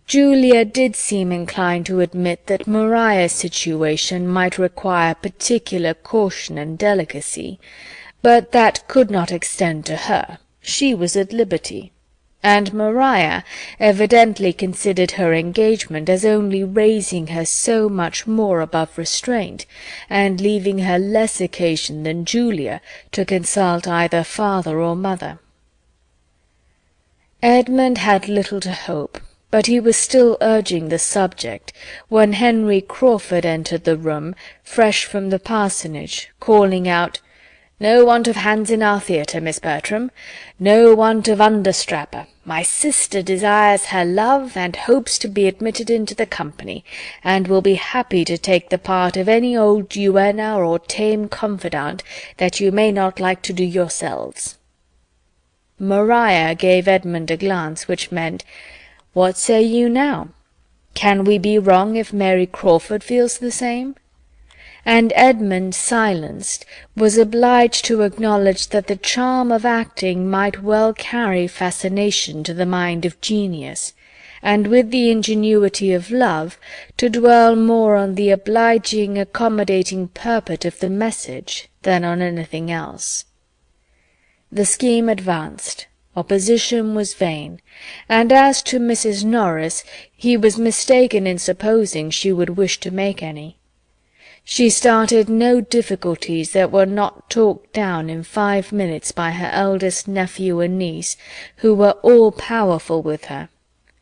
Julia did seem inclined to admit that Maria's situation might require particular caution and delicacy, but that could not extend to her. She was at liberty. And Maria evidently considered her engagement as only raising her so much more above restraint, and leaving her less occasion than Julia to consult either father or mother. Edmund had little to hope, but he was still urging the subject, when Henry Crawford entered the room, fresh from the parsonage, calling out, "No want of hands in our theatre, Miss Bertram. No want of understrapper. My sister desires her love, and hopes to be admitted into the company, and will be happy to take the part of any old duenna or tame confidant that you may not like to do yourselves." Maria gave Edmund a glance which meant, "What say you now? Can we be wrong if Mary Crawford feels the same?" And Edmund, silenced, was obliged to acknowledge that the charm of acting might well carry fascination to the mind of genius, and with the ingenuity of love to dwell more on the obliging, accommodating purport of the message than on anything else. The scheme advanced. Opposition was vain, and as to Mrs. Norris, he was mistaken in supposing she would wish to make any. She started no difficulties that were not talked down in 5 minutes by her eldest nephew and niece, who were all-powerful with her,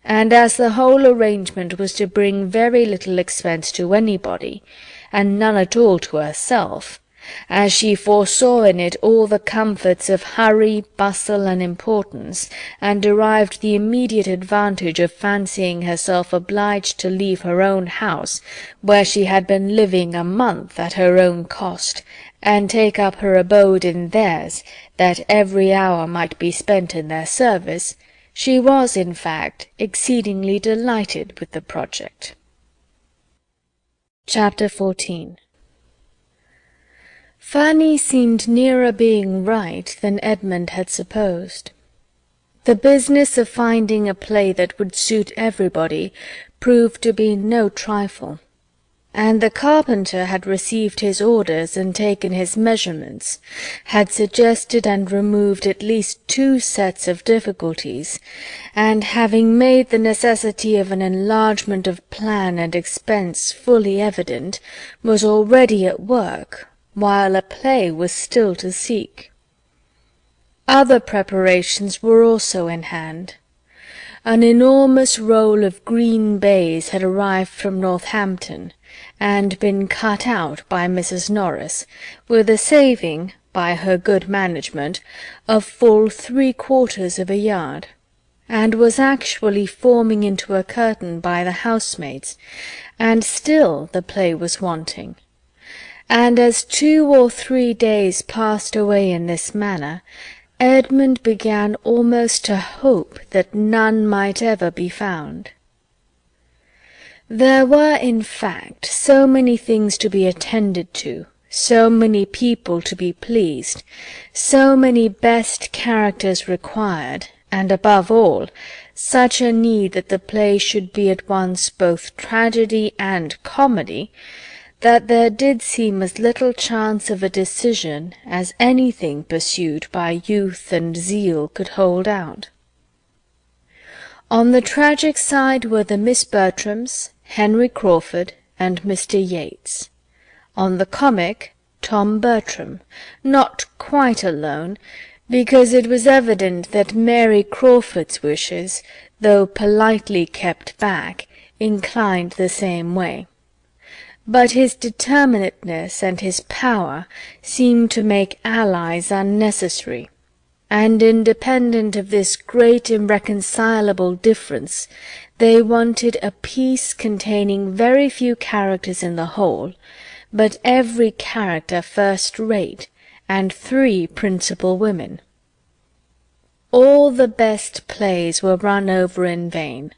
and as the whole arrangement was to bring very little expense to anybody, and none at all to herself, as she foresaw in it all the comforts of hurry, bustle, and importance, and derived the immediate advantage of fancying herself obliged to leave her own house, where she had been living a month at her own cost, and take up her abode in theirs, that every hour might be spent in their service, she was, in fact, exceedingly delighted with the project. Chapter 14. Fanny seemed nearer being right than Edmund had supposed. The business of finding a play that would suit everybody proved to be no trifle, and the carpenter had received his orders and taken his measurements, had suggested and removed at least 2 sets of difficulties, and having made the necessity of an enlargement of plan and expense fully evident, was already at work, while a play was still to seek. Other preparations were also in hand. An enormous roll of green baize had arrived from Northampton, and been cut out by Mrs. Norris, with a saving, by her good management, of full 3/4 of a yard, and was actually forming into a curtain by the housemaids, and still the play was wanting. And as 2 or 3 days passed away in this manner, Edmund began almost to hope that none might ever be found. There were, in fact, so many things to be attended to, so many people to be pleased, so many best characters required, and, above all, such a need that the play should be at once both tragedy and comedy, that there did seem as little chance of a decision as anything pursued by youth and zeal could hold out. On the tragic side were the Miss Bertrams, Henry Crawford, and Mr. Yates. On the comic, Tom Bertram, not quite alone, because it was evident that Mary Crawford's wishes, though politely kept back, inclined the same way. But his determinateness and his power seemed to make allies unnecessary, and independent of this great irreconcilable difference, they wanted a piece containing very few characters in the whole, but every character first-rate, and 3 principal women. All the best plays were run over in vain.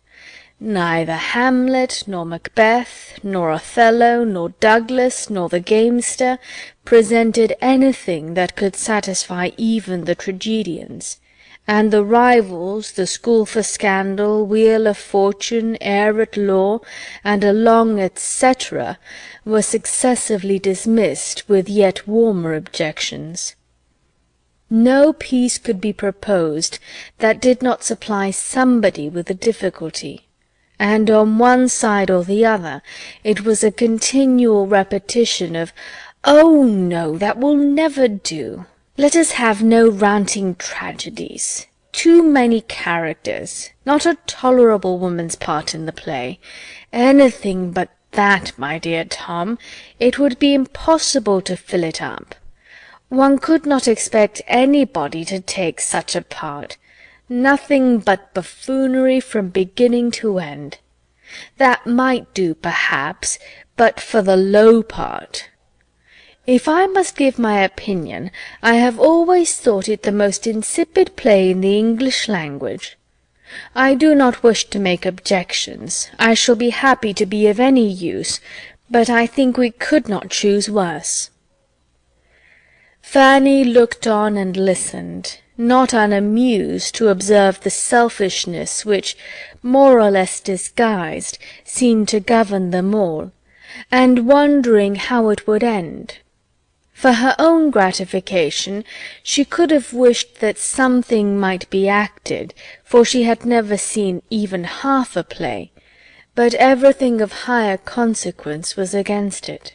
Neither Hamlet, nor Macbeth, nor Othello, nor Douglas, nor the Gamester presented anything that could satisfy even the tragedians, and the rivals, the School for Scandal, Wheel of Fortune, Heir at Law, and a long etc., were successively dismissed with yet warmer objections. No piece could be proposed that did not supply somebody with a difficulty, and on one side or the other it was a continual repetition of, "Oh, no, that will never do. Let us have no ranting tragedies. Too many characters. Not a tolerable woman's part in the play. Anything but that, my dear Tom. It would be impossible to fill it up. One could not expect anybody to take such a part. Nothing but buffoonery from beginning to end. That might do, perhaps, but for the low part. If I must give my opinion, I have always thought it the most insipid play in the English language. I do not wish to make objections. I shall be happy to be of any use, but I think we could not choose worse." Fanny looked on and listened, not unamused to observe the selfishness which, more or less disguised, seemed to govern them all, and wondering how it would end. For her own gratification, she could have wished that something might be acted, for she had never seen even half a play, but everything of higher consequence was against it.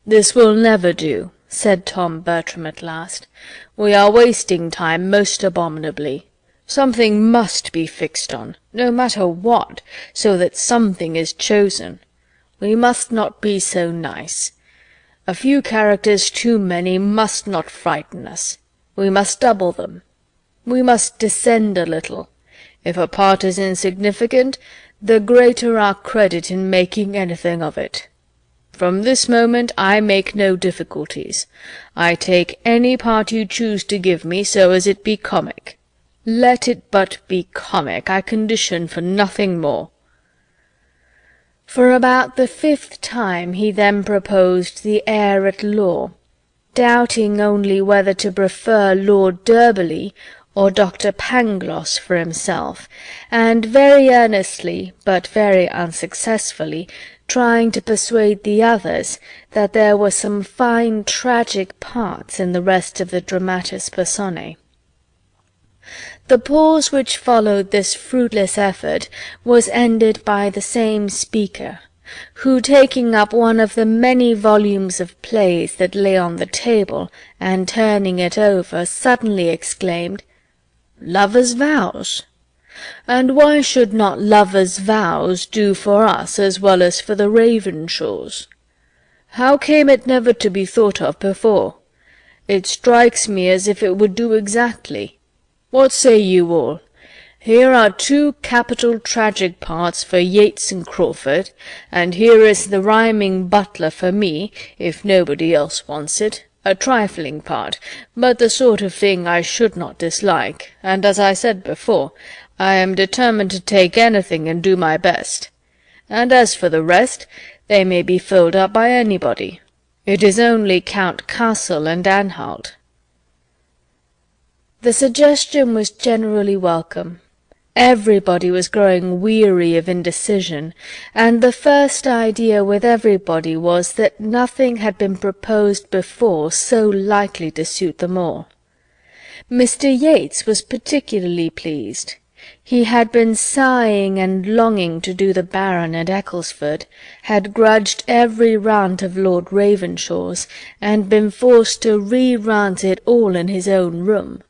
"This will never do," said Tom Bertram at last. "We are wasting time most abominably. Something must be fixed on, no matter what, so that something is chosen. We must not be so nice. A few characters too many must not frighten us. We must double them. We must descend a little. If a part is insignificant, the greater our credit in making anything of it. From this moment I make no difficulties. I take any part you choose to give me, so as it be comic. Let it but be comic, I condition for nothing more." For about the 5th time he then proposed the heir at law, doubting only whether to prefer Lord Derby or Dr. Pangloss for himself, and very earnestly, but very unsuccessfully, trying to persuade the others that there were some fine tragic parts in the rest of the dramatis personae. The pause which followed this fruitless effort was ended by the same speaker, who, taking up one of the many volumes of plays that lay on the table, and turning it over, suddenly exclaimed, "Lovers' vows! And why should not lovers' vows do for us as well as for the Ravenshaws? How came it never to be thought of before? It strikes me as if it would do exactly. What say you all? Here are 2 capital tragic parts for Yates and Crawford, and here is the rhyming butler for me, if nobody else wants it, a trifling part, but the sort of thing I should not dislike, and, as I said before, I am determined to take anything and do my best. And as for the rest, they may be filled up by anybody. It is only Count Castle and Anhalt." The suggestion was generally welcome. Everybody was growing weary of indecision, and the first idea with everybody was that nothing had been proposed before so likely to suit them all. Mr. Yates was particularly pleased. He had been sighing and longing to do the Baron at Ecclesford, had grudged every rant of Lord Ravenshaw's, and been forced to re-rant it all in his own room.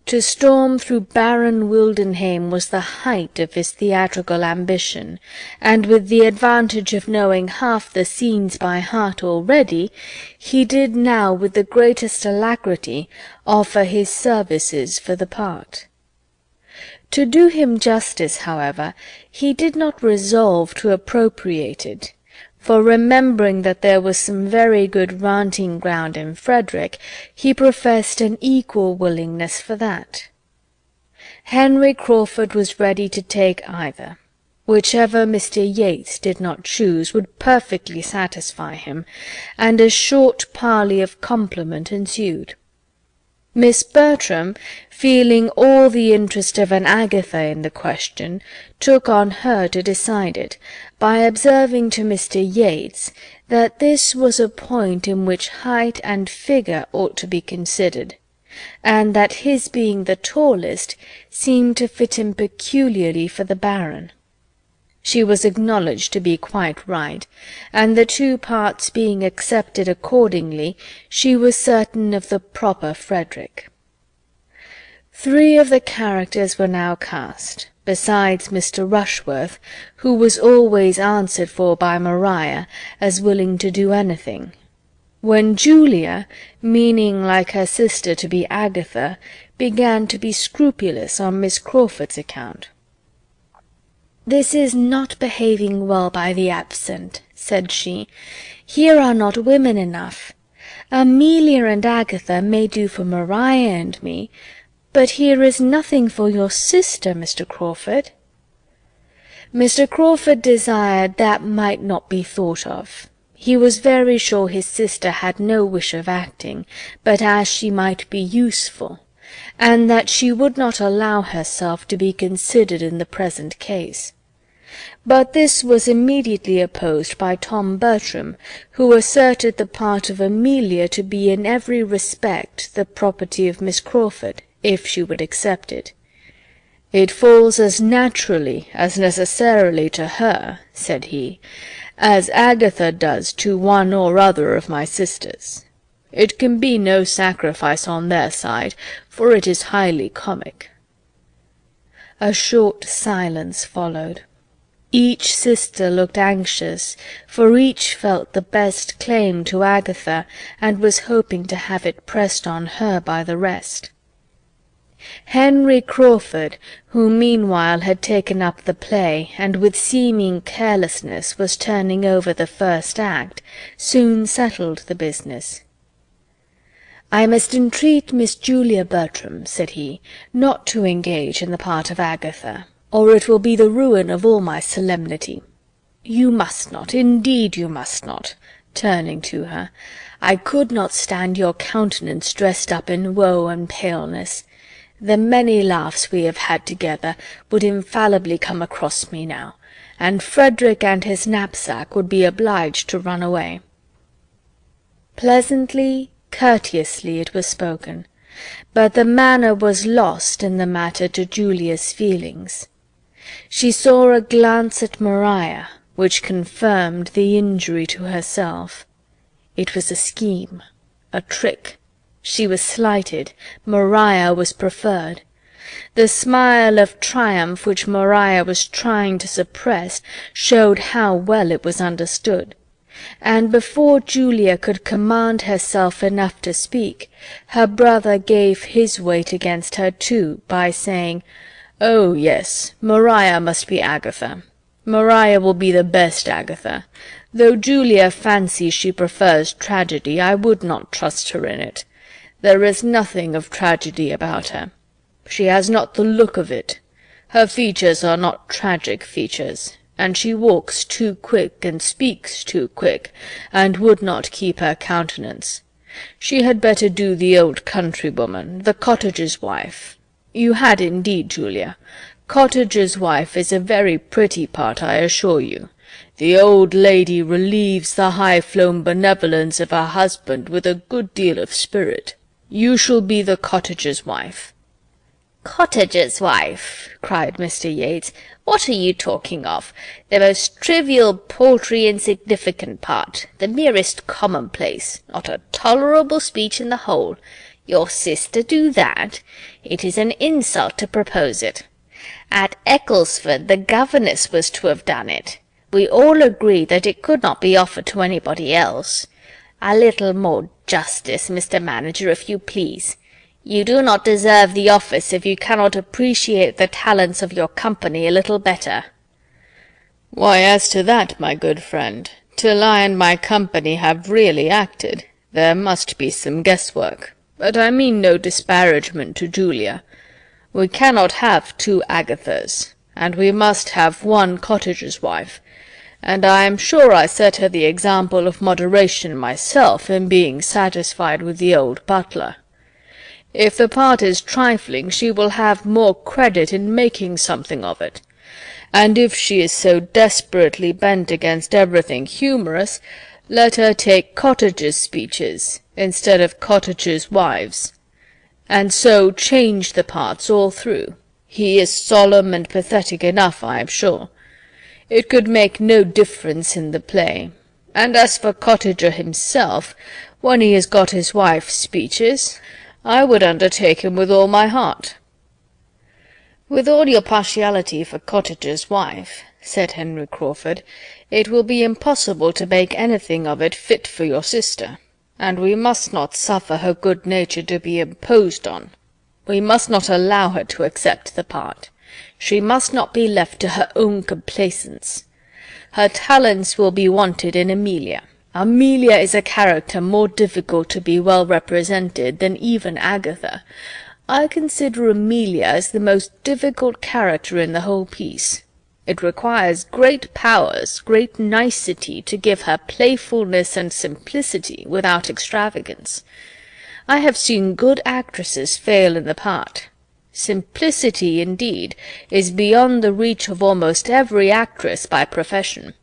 To storm through Baron Wildenhain was the height of his theatrical ambition, and with the advantage of knowing half the scenes by heart already, he did now with the greatest alacrity offer his services for the part. To do him justice, however, he did not resolve to appropriate it, for remembering that there was some very good ranting ground in Frederick, he professed an equal willingness for that. Henry Crawford was ready to take either. Whichever Mr. Yates did not choose would perfectly satisfy him, and a short parley of compliment ensued. Miss Bertram, feeling all the interest of an Agatha in the question, took on her to decide it, by observing to Mr. Yates that this was a point in which height and figure ought to be considered, and that his being the tallest seemed to fit him peculiarly for the Baron. She was acknowledged to be quite right, and the 2 parts being accepted accordingly, she was certain of the proper Frederick. 3 of the characters were now cast, besides Mr. Rushworth, who was always answered for by Maria as willing to do anything, when Julia, meaning like her sister to be Agatha, began to be scrupulous on Miss Crawford's account. "This is not behaving well by the absent," said she. "Here are not women enough. Amelia and Agatha may do for Maria and me, but here is nothing for your sister, Mr. Crawford." Mr. Crawford desired that might not be thought of. He was very sure his sister had no wish of acting, but as she might be useful, and that she would not allow herself to be considered in the present case. But this was immediately opposed by Tom Bertram, who asserted the part of Amelia to be in every respect the property of Miss Crawford, if she would accept it. "It falls as naturally, as necessarily to her," said he, "as Agatha does to one or other of my sisters. It can be no sacrifice on their side, for it is highly comic." A short silence followed. Each sister looked anxious, for each felt the best claim to Agatha, and was hoping to have it pressed on her by the rest. Henry Crawford, who meanwhile had taken up the play, and with seeming carelessness was turning over the first act, soon settled the business. "I must entreat Miss Julia Bertram," said he, "not to engage in the part of Agatha, or it will be the ruin of all my solemnity. You must not, indeed you must not," turning to her. "I could not stand your countenance dressed up in woe and paleness. The many laughs we have had together would infallibly come across me now, and Frederick and his knapsack would be obliged to run away." Pleasantly, courteously it was spoken, but the manner was lost in the matter to Julia's feelings. She saw a glance at Maria, which confirmed the injury to herself. It was a scheme, a trick. She was slighted, Maria was preferred. The smile of triumph which Maria was trying to suppress showed how well it was understood, and before Julia could command herself enough to speak, her brother gave his weight against her too, by saying, "Oh, yes, Maria must be Agatha. Maria will be the best Agatha. Though Julia fancies she prefers tragedy, I would not trust her in it. There is nothing of tragedy about her. She has not the look of it. Her features are not tragic features, and she walks too quick and speaks too quick, and would not keep her countenance. She had better do the old countrywoman, the cottager's wife. You had indeed, Julia. Cottager's wife is a very pretty part, I assure you. The old lady relieves the high-flown benevolence of her husband with a good deal of spirit. You shall be the cottager's wife." "Cottager's wife!" cried Mr. Yates. "What are you talking of? The most trivial, paltry, insignificant part, the merest commonplace, not a tolerable speech in the whole. Your sister do that? It is an insult to propose it. At Ecclesford the governess was to have done it. We all agreed that it could not be offered to anybody else. A little more justice, Mr. Manager, if you please. You do not deserve the office if you cannot appreciate the talents of your company a little better." "Why, as to that, my good friend, till I and my company have really acted, there must be some guesswork. But I mean no disparagement to Julia. We cannot have two Agathas, and we must have one cottager's wife, and I am sure I set her the example of moderation myself in being satisfied with the old butler. If the part is trifling, she will have more credit in making something of it, and if she is so desperately bent against everything humorous, let her take cottagers' speeches instead of cottagers' wives, and so change the parts all through. He is solemn and pathetic enough, I am sure. It could make no difference in the play. And as for Cottager himself, when he has got his wife's speeches, I would undertake him with all my heart." "With all your partiality for Cottager's wife," said Henry Crawford, "it will be impossible to make anything of it fit for your sister, and we must not suffer her good nature to be imposed on. We must not allow her to accept the part. She must not be left to her own complaisance. Her talents will be wanted in Amelia. Amelia is a character more difficult to be well represented than even Agatha. I consider Amelia as the most difficult character in the whole piece. It requires great powers, great nicety, to give her playfulness and simplicity without extravagance. I have seen good actresses fail in the part. Simplicity, indeed, is beyond the reach of almost every actress by profession.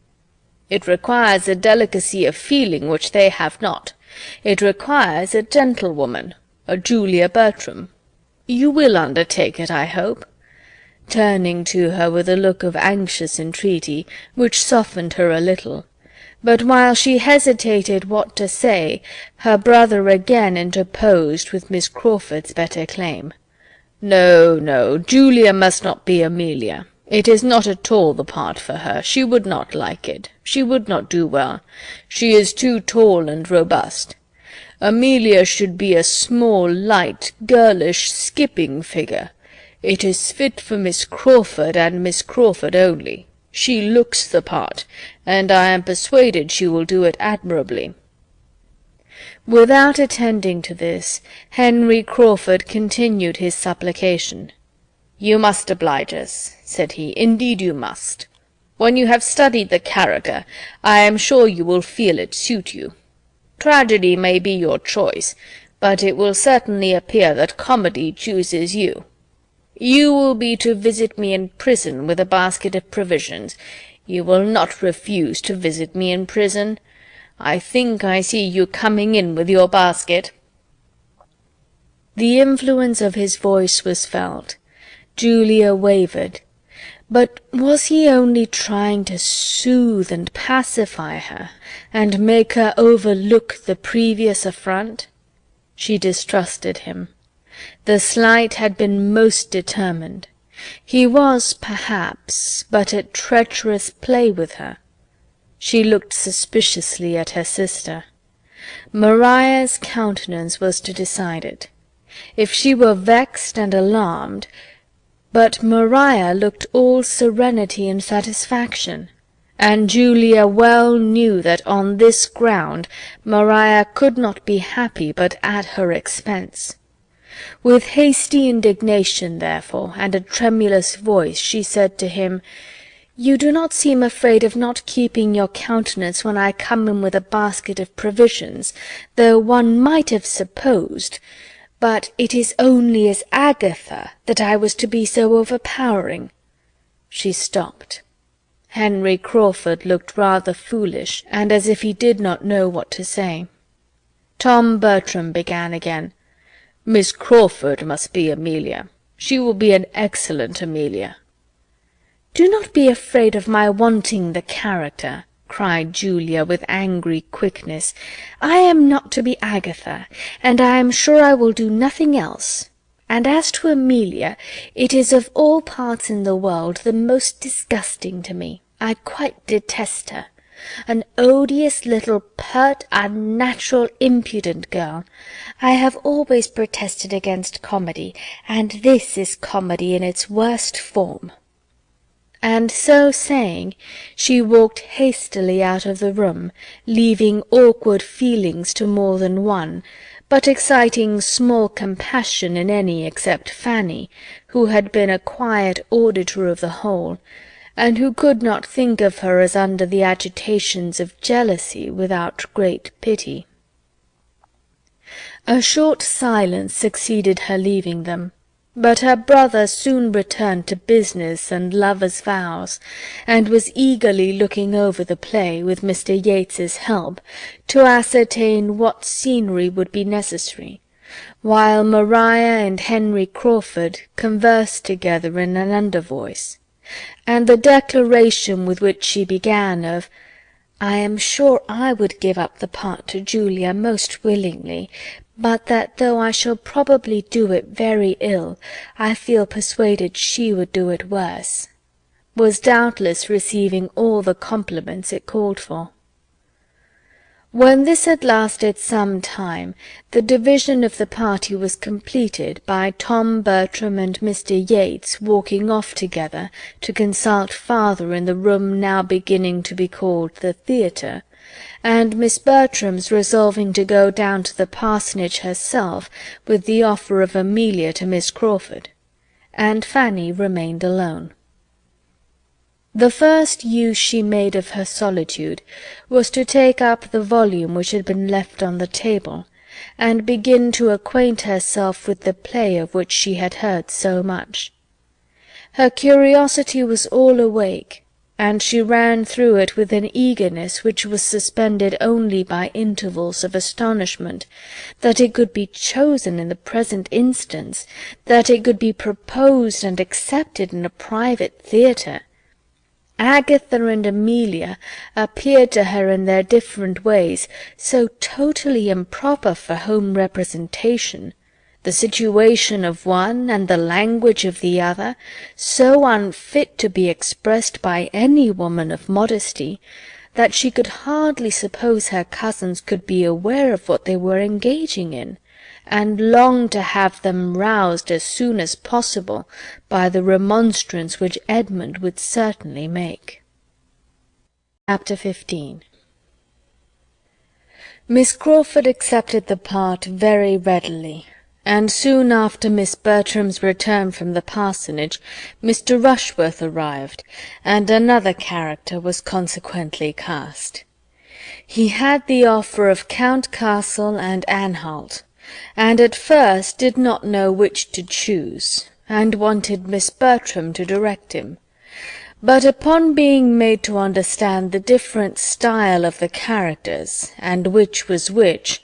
It requires a delicacy of feeling which they have not. It requires a gentlewoman, a Julia Bertram. You will undertake it, I hope?" turning to her with a look of anxious entreaty, which softened her a little. But while she hesitated what to say, her brother again interposed with Miss Crawford's better claim. "No, no, Julia must not be Amelia. It is not at all the part for her. She would not like it. She would not do well. She is too tall and robust. Amelia should be a small, light, girlish, skipping figure. It is fit for Miss Crawford, and Miss Crawford only. She looks the part, and I am persuaded she will do it admirably." Without attending to this, Henry Crawford continued his supplication. "You must oblige us," said he, "indeed you must. When you have studied the character, I am sure you will feel it suit you. Tragedy may be your choice, but it will certainly appear that comedy chooses you. You will be to visit me in prison with a basket of provisions. You will not refuse to visit me in prison. I think I see you coming in with your basket." The influence of his voice was felt. Julia wavered. But was he only trying to soothe and pacify her, and make her overlook the previous affront? She distrusted him. The slight had been most determined. He was, perhaps, but at treacherous play with her. She looked suspiciously at her sister. Maria's countenance was to decide it. If she were vexed and alarmed, but Maria looked all serenity and satisfaction, and Julia well knew that on this ground Maria could not be happy but at her expense. With hasty indignation, therefore, and a tremulous voice, she said to him, "You do not seem afraid of not keeping your countenance when I come in with a basket of provisions, though one might have supposed— but it is only as Agatha that I was to be so overpowering." She stopped. Henry Crawford looked rather foolish, and as if he did not know what to say. Tom Bertram began again. "Miss Crawford must be Amelia. She will be an excellent Amelia." "Do not be afraid of my wanting the character," cried Julia with angry quickness. "I am not to be Agatha, and I am sure I will do nothing else. And as to Amelia, it is of all parts in the world the most disgusting to me. I quite detest her. An odious little pert, unnatural, impudent girl. I have always protested against comedy, and this is comedy in its worst form." And so saying, she walked hastily out of the room, leaving awkward feelings to more than one, but exciting small compassion in any except Fanny, who had been a quiet auditor of the whole, and who could not think of her as under the agitations of jealousy without great pity. A short silence succeeded her leaving them. But her brother soon returned to business and lovers' vows, and was eagerly looking over the play, with Mr. Yates's help, to ascertain what scenery would be necessary, while Maria and Henry Crawford conversed together in an under-voice, and the declaration with which she began of "I am sure I would give up the part to Julia most willingly, but that though I shall probably do it very ill, I feel persuaded she would do it worse," was doubtless receiving all the compliments it called for. When this had lasted some time, the division of the party was completed by Tom Bertram and Mr. Yates walking off together to consult farther in the room now beginning to be called the theatre, and Miss Bertram's resolving to go down to the parsonage herself with the offer of Amelia to Miss Crawford, and Fanny remained alone. The first use she made of her solitude was to take up the volume which had been left on the table, and begin to acquaint herself with the play of which she had heard so much. Her curiosity was all awake, and she ran through it with an eagerness which was suspended only by intervals of astonishment, that it could be chosen in the present instance, that it could be proposed and accepted in a private theatre. Agatha and Amelia appeared to her in their different ways so totally improper for home representation, the situation of one and the language of the other so unfit to be expressed by any woman of modesty, that she could hardly suppose her cousins could be aware of what they were engaging in, and longed to have them roused as soon as possible by the remonstrance which Edmund would certainly make. Chapter 15. Miss Crawford accepted the part very readily, and soon after Miss Bertram's return from the parsonage, Mr. Rushworth arrived, and another character was consequently cast. He had the offer of Count Castle and Anhalt, and at first did not know which to choose, and wanted Miss Bertram to direct him. But upon being made to understand the different style of the characters, and which was which,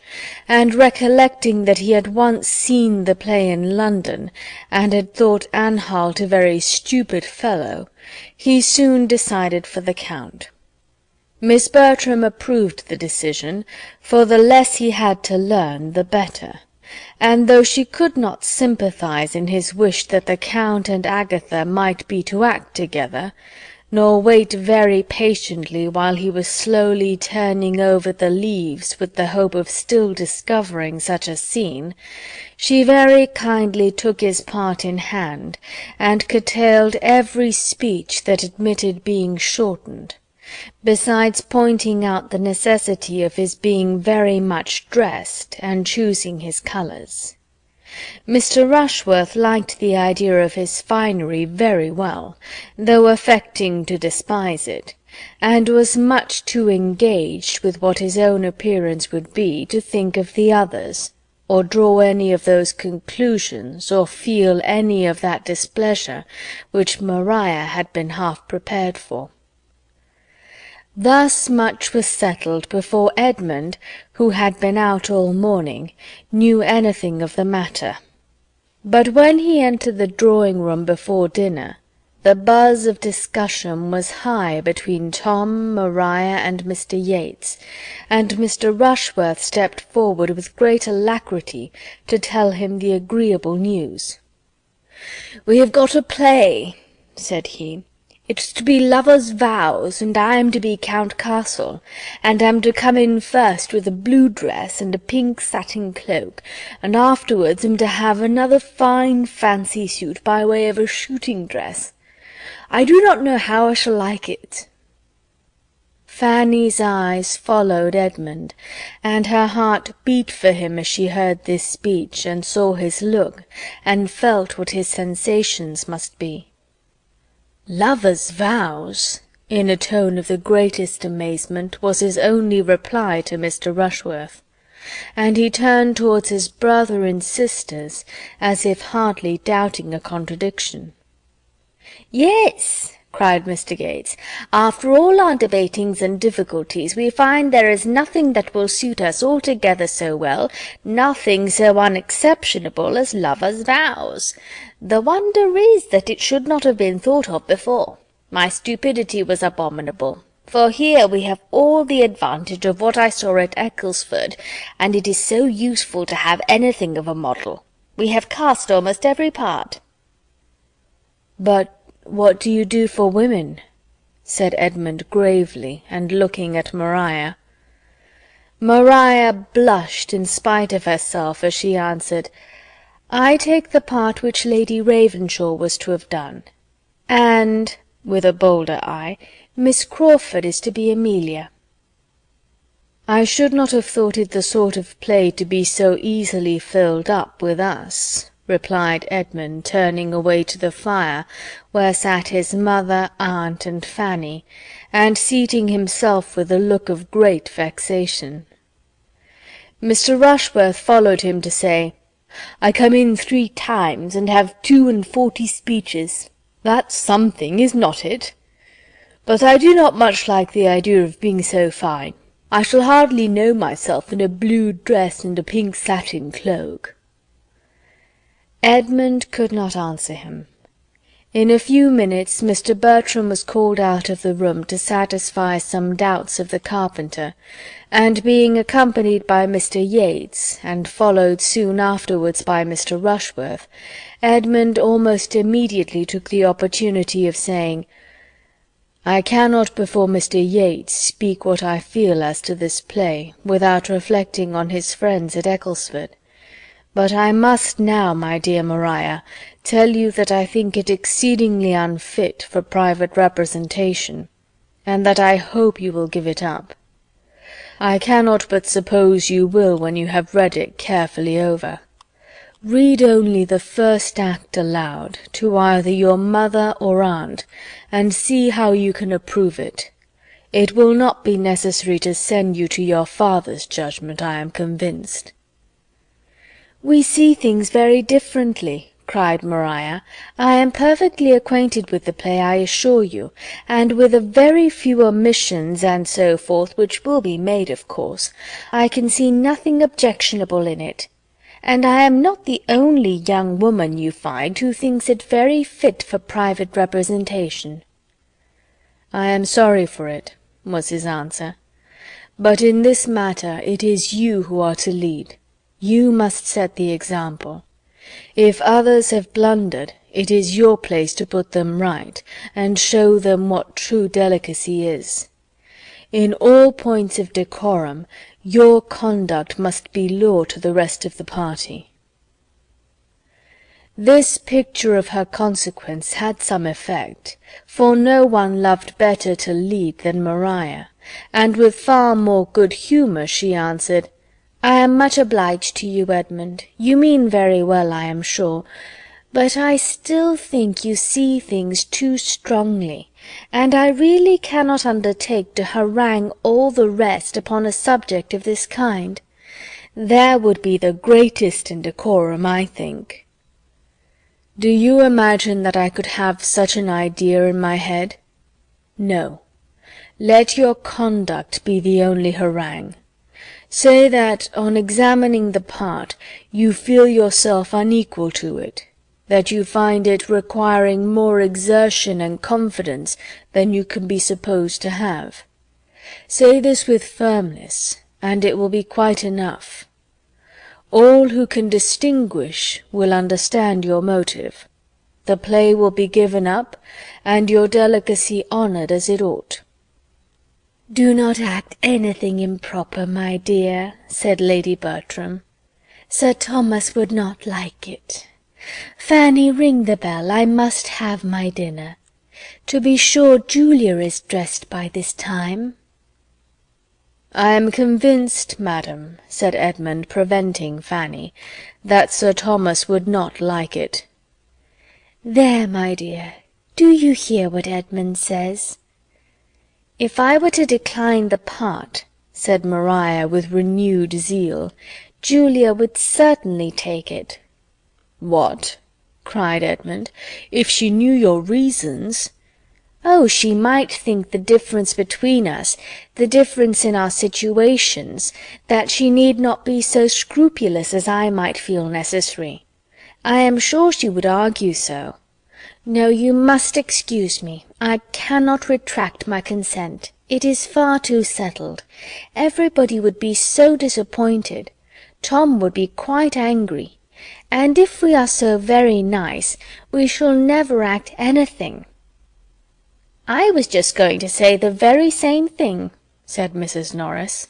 and recollecting that he had once seen the play in London, and had thought Anhalt a very stupid fellow, he soon decided for the Count. Miss Bertram approved the decision, for the less he had to learn the better, and though she could not sympathize in his wish that the Count and Agatha might be to act together, nor wait very patiently while he was slowly turning over the leaves with the hope of still discovering such a scene, she very kindly took his part in hand, and curtailed every speech that admitted being shortened, besides pointing out the necessity of his being very much dressed, and choosing his colours. Mr. Rushworth liked the idea of his finery very well, though affecting to despise it, and was much too engaged with what his own appearance would be to think of the others, or draw any of those conclusions, or feel any of that displeasure which Maria had been half prepared for. Thus much was settled before Edmund, who had been out all morning, knew anything of the matter. But when he entered the drawing-room before dinner, the buzz of discussion was high between Tom, Maria, and Mr. Yates, and Mr. Rushworth stepped forward with great alacrity to tell him the agreeable news. "We have got a play," said he. "It's to be Lovers' Vows, and I am to be Count Castle, and am to come in first with a blue dress and a pink satin cloak, and afterwards am to have another fine fancy suit by way of a shooting dress. I do not know how I shall like it." Fanny's eyes followed Edmund, and her heart beat for him as she heard this speech, and saw his look, and felt what his sensations must be. "Lovers' vows!" in a tone of the greatest amazement, was his only reply to Mr. Rushworth, and he turned towards his brother and sisters, as if hardly doubting a contradiction. "Yes," cried Mr. Gates, "after all our debatings and difficulties, we find there is nothing that will suit us altogether so well, nothing so unexceptionable as Lovers' Vows. The wonder is that it should not have been thought of before. My stupidity was abominable, for here we have all the advantage of what I saw at Ecclesford, and it is so useful to have anything of a model. We have cast almost every part." "But what do you do for women?" said Edmund gravely, and looking at Maria. Maria blushed in spite of herself as she answered, "I take the part which Lady Ravenshaw was to have done, and," with a bolder eye, "Miss Crawford is to be Amelia." "I should not have thought it the sort of play to be so easily filled up with us," replied Edmund, turning away to the fire, where sat his mother, aunt, and Fanny, and seating himself with a look of great vexation. Mr. Rushworth followed him to say, "I come in 3 times, and have 42 speeches. That's something, is not it? But I do not much like the idea of being so fine. I shall hardly know myself in a blue dress and a pink satin cloak." Edmund could not answer him. In a few minutes Mr. Bertram was called out of the room to satisfy some doubts of the carpenter, and being accompanied by Mr. Yates, and followed soon afterwards by Mr. Rushworth, Edmund almost immediately took the opportunity of saying, "I cannot before Mr. Yates speak what I feel as to this play, without reflecting on his friends at Ecclesford. But I must now, my dear Maria, tell you that I think it exceedingly unfit for private representation, and that I hope you will give it up. I cannot but suppose you will when you have read it carefully over. Read only the first act aloud, to either your mother or aunt, and see how you can approve it. It will not be necessary to send you to your father's judgment, I am convinced." "We see things very differently," cried Maria. "I am perfectly acquainted with the play, I assure you, and with a very few omissions and so forth, which will be made, of course, I can see nothing objectionable in it. And I am not the only young woman, you find, who thinks it very fit for private representation." "I am sorry for it," was his answer. "But in this matter it is you who are to lead. You must set the example. If others have blundered, it is your place to put them right, and show them what true delicacy is. In all points of decorum, your conduct must be law to the rest of the party." This picture of her consequence had some effect, for no one loved better to lead than Maria, and with far more good humour she answered, "I am much obliged to you, Edmund. You mean very well, I am sure, but I still think you see things too strongly, and I really cannot undertake to harangue all the rest upon a subject of this kind. There would be the greatest indecorum, I think." "Do you imagine that I could have such an idea in my head? No. Let your conduct be the only harangue. Say that, on examining the part, you feel yourself unequal to it, that you find it requiring more exertion and confidence than you can be supposed to have. Say this with firmness, and it will be quite enough. All who can distinguish will understand your motive. The play will be given up, and your delicacy honoured as it ought." "Do not act anything improper, my dear," said Lady Bertram. "Sir Thomas would not like it. Fanny, ring the bell. I must have my dinner. To be sure, Julia is dressed by this time." "I am convinced, madam," said Edmund, preventing Fanny, "that Sir Thomas would not like it." "There, my dear, do you hear what Edmund says?" "If I were to decline the part," said Maria with renewed zeal, "Julia would certainly take it." "What!" cried Edmund, "if she knew your reasons?" "Oh, she might think the difference between us, the difference in our situations, that she need not be so scrupulous as I might feel necessary. I am sure she would argue so. No, you must excuse me. I cannot retract my consent. It is far too settled. Everybody would be so disappointed. Tom would be quite angry. And if we are so very nice, we shall never act anything." "I was just going to say the very same thing," said Mrs. Norris.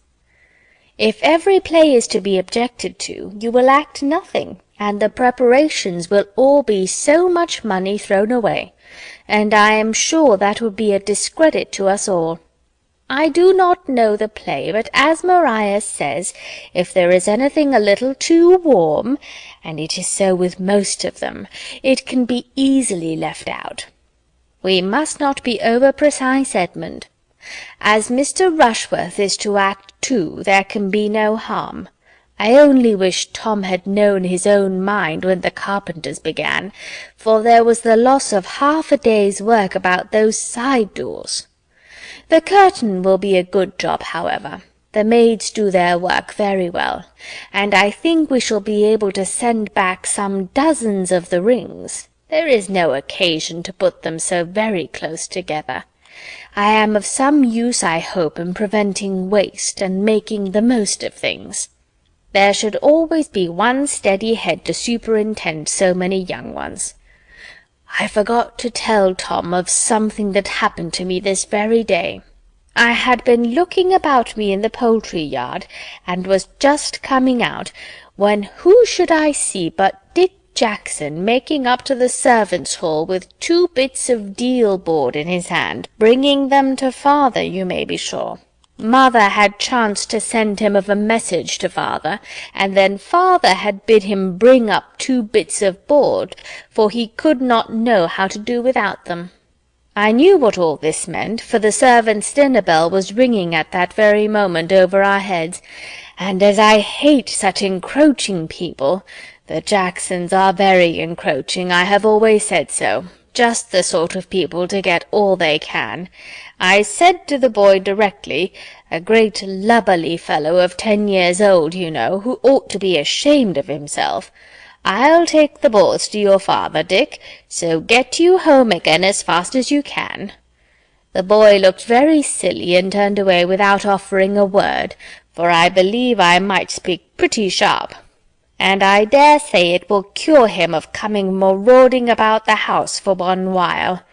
"If every play is to be objected to, you will act nothing, and the preparations will all be so much money thrown away, and I am sure that would be a discredit to us all. I do not know the play, but as Maria says, if there is anything a little too warm, and it is so with most of them, it can be easily left out. We must not be over-precise, Edmund. As Mr. Rushworth is to act too, there can be no harm. I only wish Tom had known his own mind when the carpenters began, for there was the loss of half a day's work about those side doors. The curtain will be a good job, however. The maids do their work very well, and I think we shall be able to send back some dozens of the rings. There is no occasion to put them so very close together. I am of some use, I hope, in preventing waste and making the most of things. There should always be one steady head to superintend so many young ones. I forgot to tell Tom of something that happened to me this very day. I had been looking about me in the poultry-yard, and was just coming out, when who should I see but Dick Jackson making up to the servants' hall with 2 bits of deal board in his hand, bringing them to father, you may be sure. Mother had chanced to send him of a message to father, and then father had bid him bring up 2 bits of board, for he could not know how to do without them. I knew what all this meant, for the servants' dinner bell was ringing at that very moment over our heads, and as I hate such encroaching people, the Jacksons are very encroaching, I have always said so, just the sort of people to get all they can, I said to the boy directly, a great lubberly fellow of 10 years old, you know, who ought to be ashamed of himself, I'll take the boards to your father, Dick, so get you home again as fast as you can. The boy looked very silly and turned away without offering a word, for I believe I might speak pretty sharp, and I dare say it will cure him of coming marauding about the house for one while.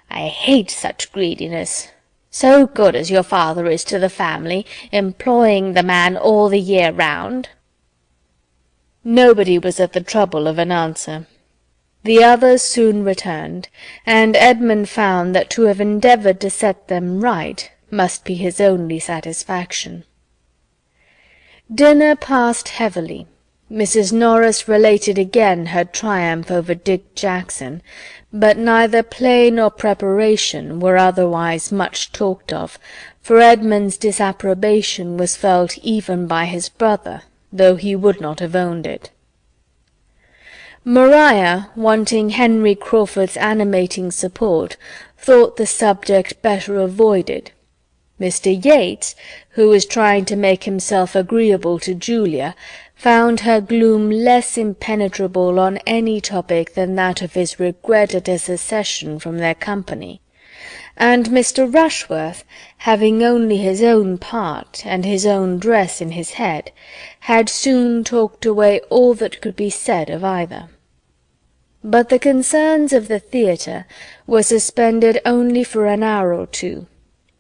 I hate such greediness. So good as your father is to the family, employing the man all the year round." Nobody was at the trouble of an answer. The others soon returned, and Edmund found that to have endeavoured to set them right must be his only satisfaction. Dinner passed heavily. Mrs. Norris related again her triumph over Dick Jackson, but neither play nor preparation were otherwise much talked of, for Edmund's disapprobation was felt even by his brother, though he would not have owned it. Maria, wanting Henry Crawford's animating support, thought the subject better avoided. Mr. Yates, who was trying to make himself agreeable to Julia, found her gloom less impenetrable on any topic than that of his regret at her secession from their company, and Mr. Rushworth, having only his own part and his own dress in his head, had soon talked away all that could be said of either. But the concerns of the theatre were suspended only for an hour or two.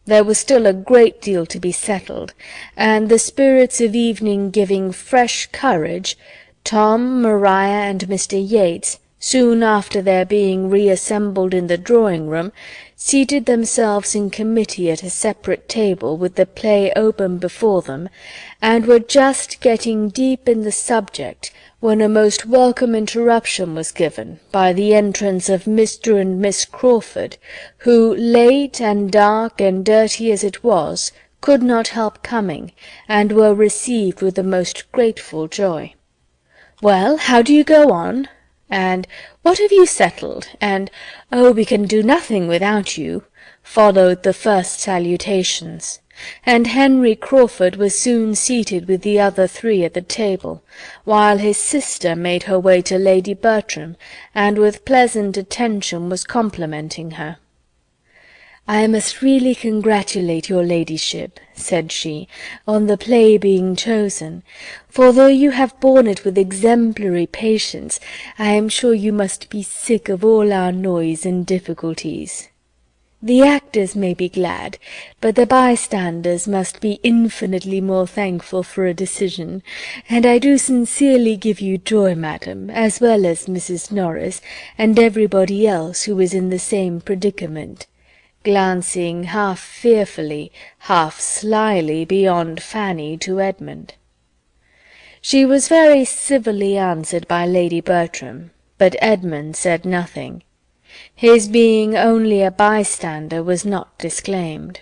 There was still a great deal to be settled, and the spirits of evening giving fresh courage, Tom, Maria, and Mr. Yates, soon after their being reassembled in the drawing-room, seated themselves in committee at a separate table with the play open before them, and were just getting deep in the subject when a most welcome interruption was given by the entrance of Mr. and Miss Crawford, who, late and dark and dirty as it was, could not help coming, and were received with the most grateful joy. "Well, how do you go on?" and "What have you settled?" and "Oh, we can do nothing without you," followed the first salutations, and Henry Crawford was soon seated with the other 3 at the table, while his sister made her way to Lady Bertram, and with pleasant attention was complimenting her. "I must really congratulate your ladyship," said she, "on the play being chosen, for though you have borne it with exemplary patience, I am sure you must be sick of all our noise and difficulties. The actors may be glad, but the bystanders must be infinitely more thankful for a decision, and I do sincerely give you joy, madam, as well as Mrs. Norris, and everybody else who is in the same predicament," glancing half fearfully, half slyly beyond Fanny to Edmund. She was very civilly answered by Lady Bertram, but Edmund said nothing. His being only a bystander was not disclaimed.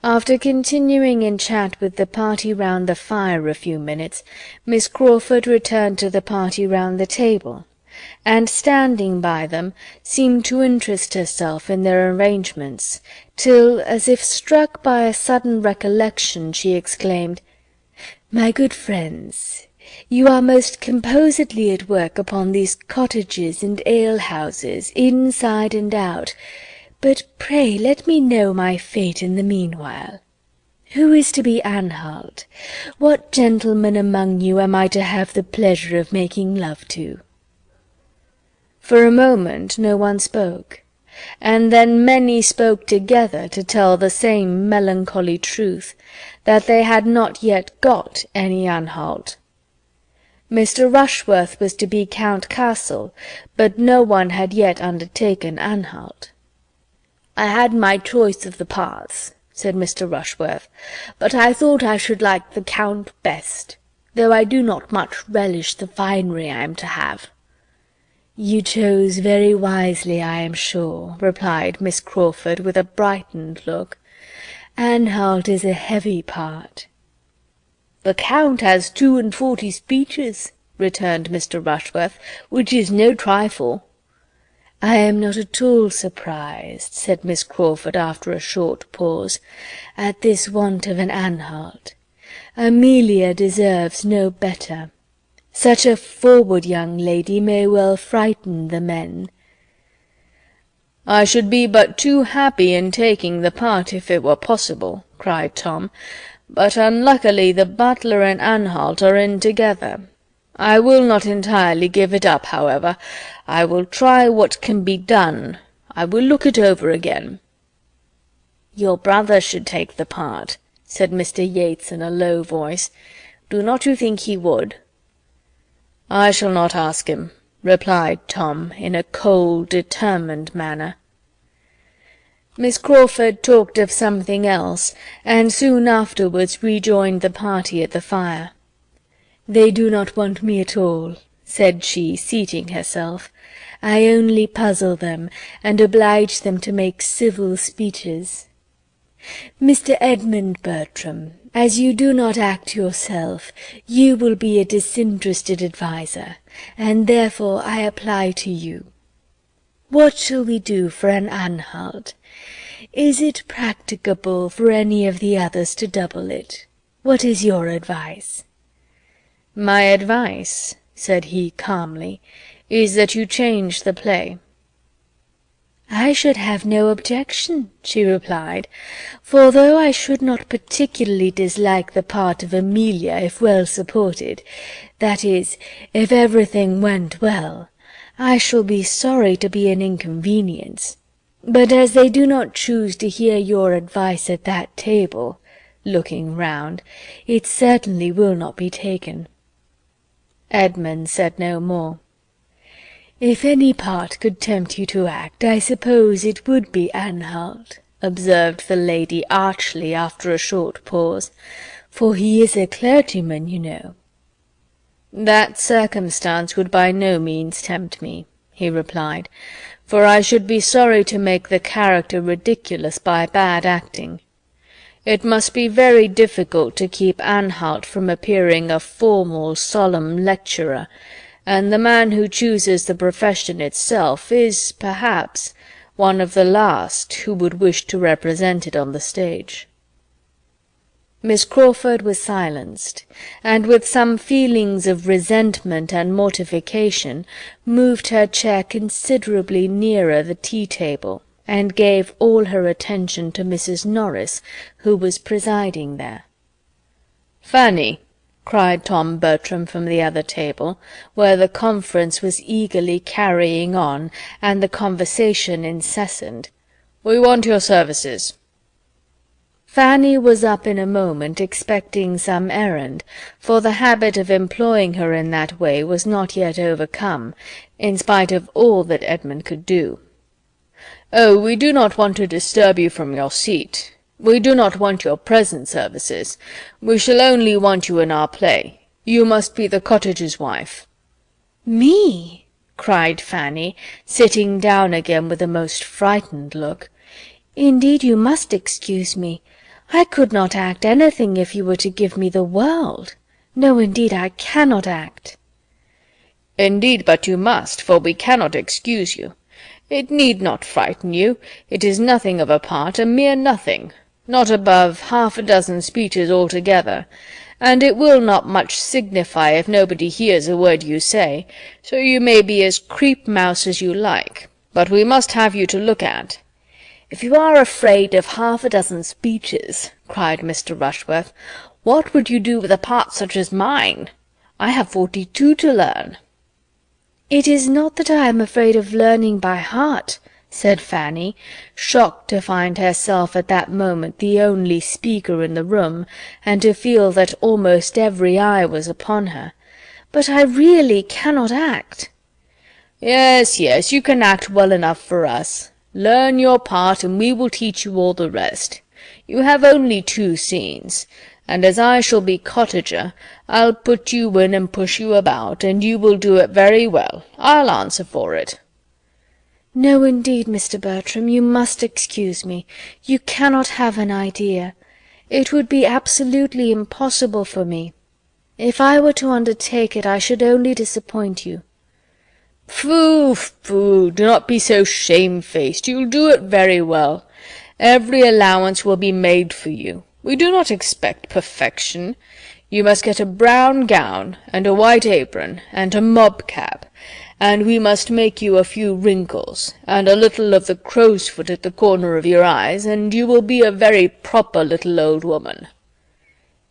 After continuing in chat with the party round the fire a few minutes, Miss Crawford returned to the party round the table, and, standing by them, seemed to interest herself in their arrangements, till, as if struck by a sudden recollection, she exclaimed, "My good friends, you are most composedly at work upon these cottages and alehouses, inside and out, but pray let me know my fate in the meanwhile. Who is to be Anhalt? What gentleman among you am I to have the pleasure of making love to?" For a moment no one spoke, and then many spoke together to tell the same melancholy truth, that they had not yet got any Anhalt. Mr. Rushworth was to be Count Castle, but no one had yet undertaken Anhalt. "I had my choice of the paths," said Mr. Rushworth, "but I thought I should like the Count best, though I do not much relish the finery I am to have." "You chose very wisely, I am sure," replied Miss Crawford, with a brightened look. "Anhalt is a heavy part." "The Count has 42 speeches," returned Mr. Rushworth, "which is no trifle." "I am not at all surprised," said Miss Crawford, after a short pause, "at this want of an Anhalt. Amelia deserves no better. Such a forward young lady may well frighten the men." "I should be but too happy in taking the part if it were possible," cried Tom, "but unluckily the butler and Anhalt are in together. I will not entirely give it up, however. I will try what can be done. I will look it over again." "Your brother should take the part," said Mr. Yates in a low voice. "Do not you think he would?" "I shall not ask him," replied Tom, in a cold, determined manner. Miss Crawford talked of something else, and soon afterwards rejoined the party at the fire. "They do not want me at all," said she, seating herself. "I only puzzle them, and oblige them to make civil speeches. Mr. Edmund Bertram, as you do not act yourself, you will be a disinterested adviser, and therefore I apply to you. What shall we do for an Anhalt? Is it practicable for any of the others to double it? What is your advice?" "My advice," said he calmly, "is that you change the play." "I should have no objection," she replied, "for though I should not particularly dislike the part of Amelia if well supported, that is, if everything went well, I shall be sorry to be an inconvenience. But as they do not choose to hear your advice at that table," looking round, "it certainly will not be taken." Edmund said no more. "If any part could tempt you to act, I suppose it would be Anhalt," observed the lady archly after a short pause, "for he is a clergyman, you know." "That circumstance would by no means tempt me," he replied, "for I should be sorry to make the character ridiculous by bad acting. It must be very difficult to keep Anhalt from appearing a formal, solemn lecturer, and the man who chooses the profession itself is, perhaps, one of the last who would wish to represent it on the stage." Miss Crawford was silenced, and with some feelings of resentment and mortification moved her chair considerably nearer the tea-table, and gave all her attention to Mrs. Norris, who was presiding there. "Fanny," cried Tom Bertram from the other table, where the conference was eagerly carrying on, and the conversation incessant, "we want your services." Fanny was up in a moment, expecting some errand, for the habit of employing her in that way was not yet overcome, in spite of all that Edmund could do. "Oh, we do not want to disturb you from your seat. We do not want your present services. We shall only want you in our play. You must be the cottager's wife." "Me?" cried Fanny, sitting down again with a most frightened look. "Indeed you must excuse me. I could not act anything if you were to give me the world. No, indeed, I cannot act." "Indeed, but you must, for we cannot excuse you. It need not frighten you. It is nothing of a part, a mere nothing, not above 6 speeches altogether, and it will not much signify if nobody hears a word you say, so you may be as creep-mouse as you like, but we must have you to look at." "If you are afraid of 6 speeches," cried Mr. Rushworth, "what would you do with a part such as mine? I have 42 to learn." "It is not that I am afraid of learning by heart," said Fanny, shocked to find herself at that moment the only speaker in the room, and to feel that almost every eye was upon her, "but I really cannot act." "Yes, yes, you can act well enough for us. Learn your part, and we will teach you all the rest. You have only 2 scenes, and as I shall be cottager, I'll put you in and push you about, and you will do it very well, I'll answer for it." "No, indeed, Mr. Bertram, you must excuse me. You cannot have an idea. It would be absolutely impossible for me. If I were to undertake it, I should only disappoint you." "Phoo, phoo, do not be so shamefaced. You'll do it very well. Every allowance will be made for you. We do not expect perfection. You must get a brown gown, and a white apron, and a mob cap, and we must make you a few wrinkles, and a little of the crow's foot at the corner of your eyes, and you will be a very proper little old woman."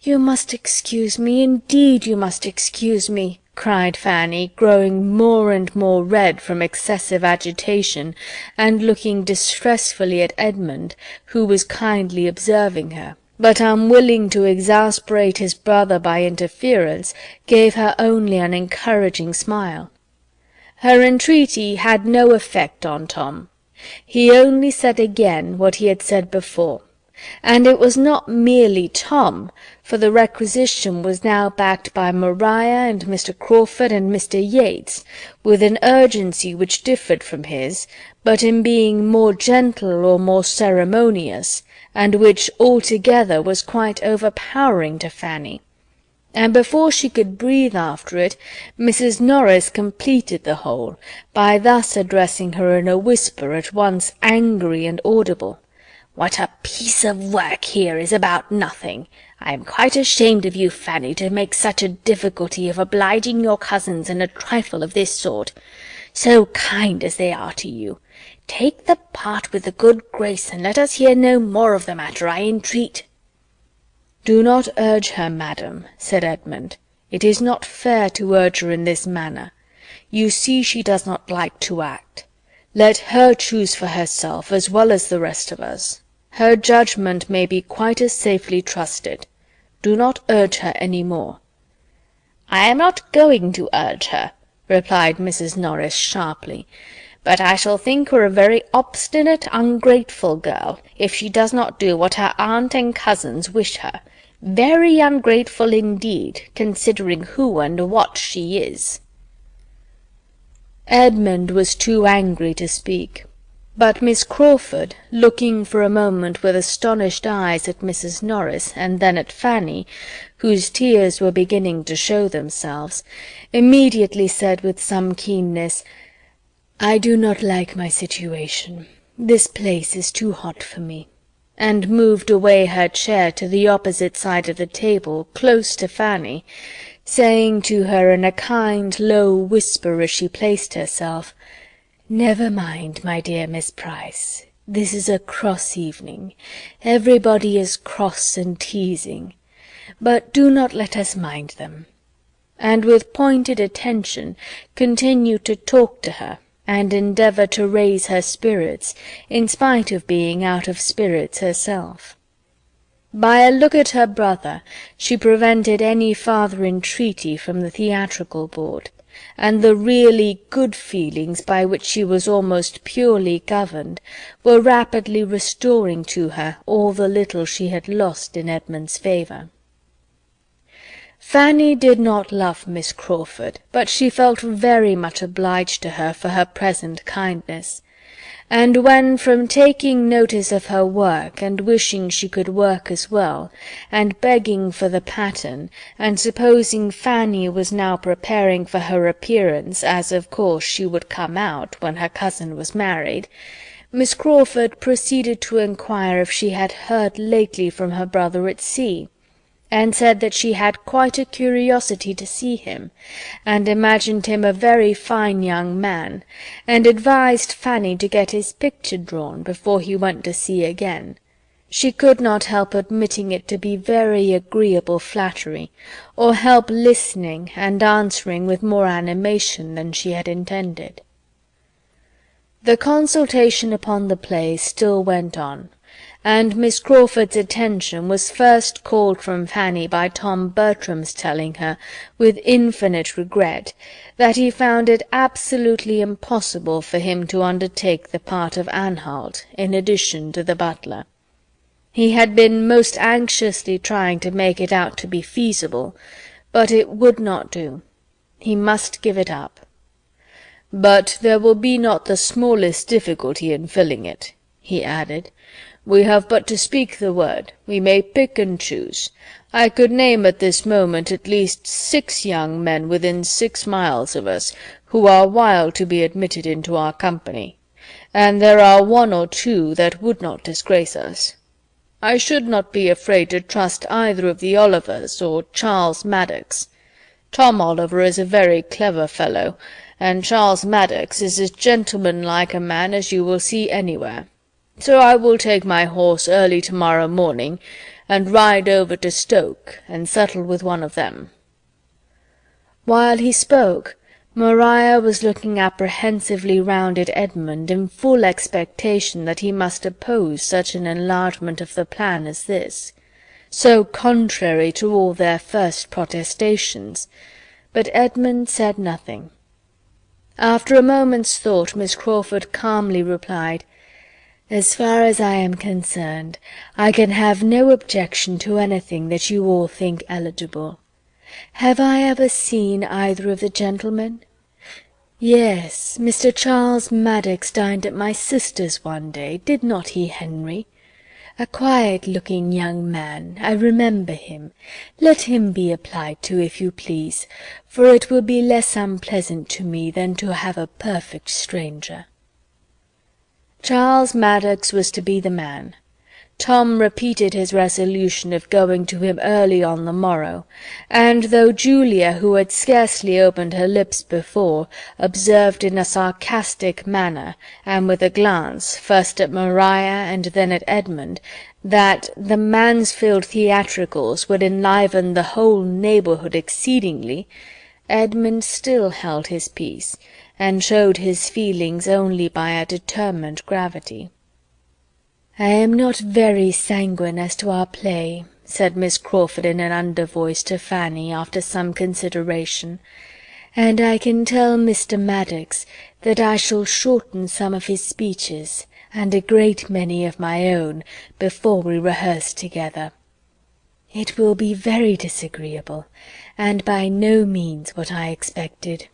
"You must excuse me, indeed you must excuse me," cried Fanny, growing more and more red from excessive agitation, and looking distressfully at Edmund, who was kindly observing her, but unwilling to exasperate his brother by interference, gave her only an encouraging smile. Her entreaty had no effect on Tom. He only said again what he had said before, and it was not merely Tom, for the requisition was now backed by Maria and Mr. Crawford and Mr. Yates, with an urgency which differed from his, but in being more gentle or more ceremonious, and which altogether was quite overpowering to Fanny. And before she could breathe after it, Mrs. Norris completed the whole, by thus addressing her in a whisper at once angry and audible. "What a piece of work here is about nothing! I am quite ashamed of you, Fanny, to make such a difficulty of obliging your cousins in a trifle of this sort, so kind as they are to you. Take the part with a good grace, and let us hear no more of the matter, I entreat." "Do not urge her, madam," said Edmund. "It is not fair to urge her in this manner. You see she does not like to act. Let her choose for herself as well as the rest of us. Her judgment may be quite as safely trusted. Do not urge her any more." "I am not going to urge her," replied Mrs. Norris sharply, "but I shall think her a very obstinate, ungrateful girl, if she does not do what her aunt and cousins wish her. Very ungrateful indeed, considering who and what she is." Edmund was too angry to speak, but Miss Crawford, looking for a moment with astonished eyes at Mrs. Norris, and then at Fanny, whose tears were beginning to show themselves, immediately said with some keenness, "I do not like my situation. This place is too hot for me," and moved away her chair to the opposite side of the table, close to Fanny, saying to her in a kind low whisper as she placed herself, "Never mind, my dear Miss Price. This is a cross evening. Everybody is cross and teasing. But do not let us mind them." And with pointed attention continued to talk to her, and endeavour to raise her spirits, in spite of being out of spirits herself. By a look at her brother she prevented any farther entreaty from the theatrical board, and the really good feelings by which she was almost purely governed were rapidly restoring to her all the little she had lost in Edmund's favour. Fanny did not love Miss Crawford, but she felt very much obliged to her for her present kindness, and when, from taking notice of her work, and wishing she could work as well, and begging for the pattern, and supposing Fanny was now preparing for her appearance, as of course she would come out when her cousin was married, Miss Crawford proceeded to inquire if she had heard lately from her brother at sea, and said that she had quite a curiosity to see him, and imagined him a very fine young man, and advised Fanny to get his picture drawn before he went to sea again. She could not help admitting it to be very agreeable flattery, or help listening and answering with more animation than she had intended. The consultation upon the play still went on, and Miss Crawford's attention was first called from Fanny by Tom Bertram's telling her, with infinite regret, that he found it absolutely impossible for him to undertake the part of Anhalt, in addition to the butler. He had been most anxiously trying to make it out to be feasible, but it would not do. He must give it up. "But there will be not the smallest difficulty in filling it," he added. "We have but to speak the word. We may pick and choose. I could name at this moment at least 6 young men within 6 miles of us, who are wild to be admitted into our company, and there are 1 or 2 that would not disgrace us. I should not be afraid to trust either of the Olivers or Charles Maddox. Tom Oliver is a very clever fellow, and Charles Maddox is as gentlemanlike a man as you will see anywhere. So I will take my horse early to-morrow morning, and ride over to Stoke, and settle with one of them." While he spoke, Maria was looking apprehensively round at Edmund in full expectation that he must oppose such an enlargement of the plan as this, so contrary to all their first protestations, but Edmund said nothing. After a moment's thought, Miss Crawford calmly replied, "As far as I am concerned, I can have no objection to anything that you all think eligible. Have I ever seen either of the gentlemen? Yes, Mr. Charles Maddox dined at my sister's one day, did not he, Henry? A quiet-looking young man, I remember him. Let him be applied to, if you please, for it will be less unpleasant to me than to have a perfect stranger." Charles Maddox was to be the man. Tom repeated his resolution of going to him early on the morrow, and though Julia, who had scarcely opened her lips before, observed in a sarcastic manner, and with a glance, first at Maria and then at Edmund, that the Mansfield theatricals would enliven the whole neighbourhood exceedingly, Edmund still held his peace, and showed his feelings only by a determined gravity. "I am not very sanguine as to our play," said Miss Crawford in an under-voice to Fanny, after some consideration, "and I can tell Mr. Maddox that I shall shorten some of his speeches, and a great many of my own, before we rehearse together. It will be very disagreeable, and by no means what I expected."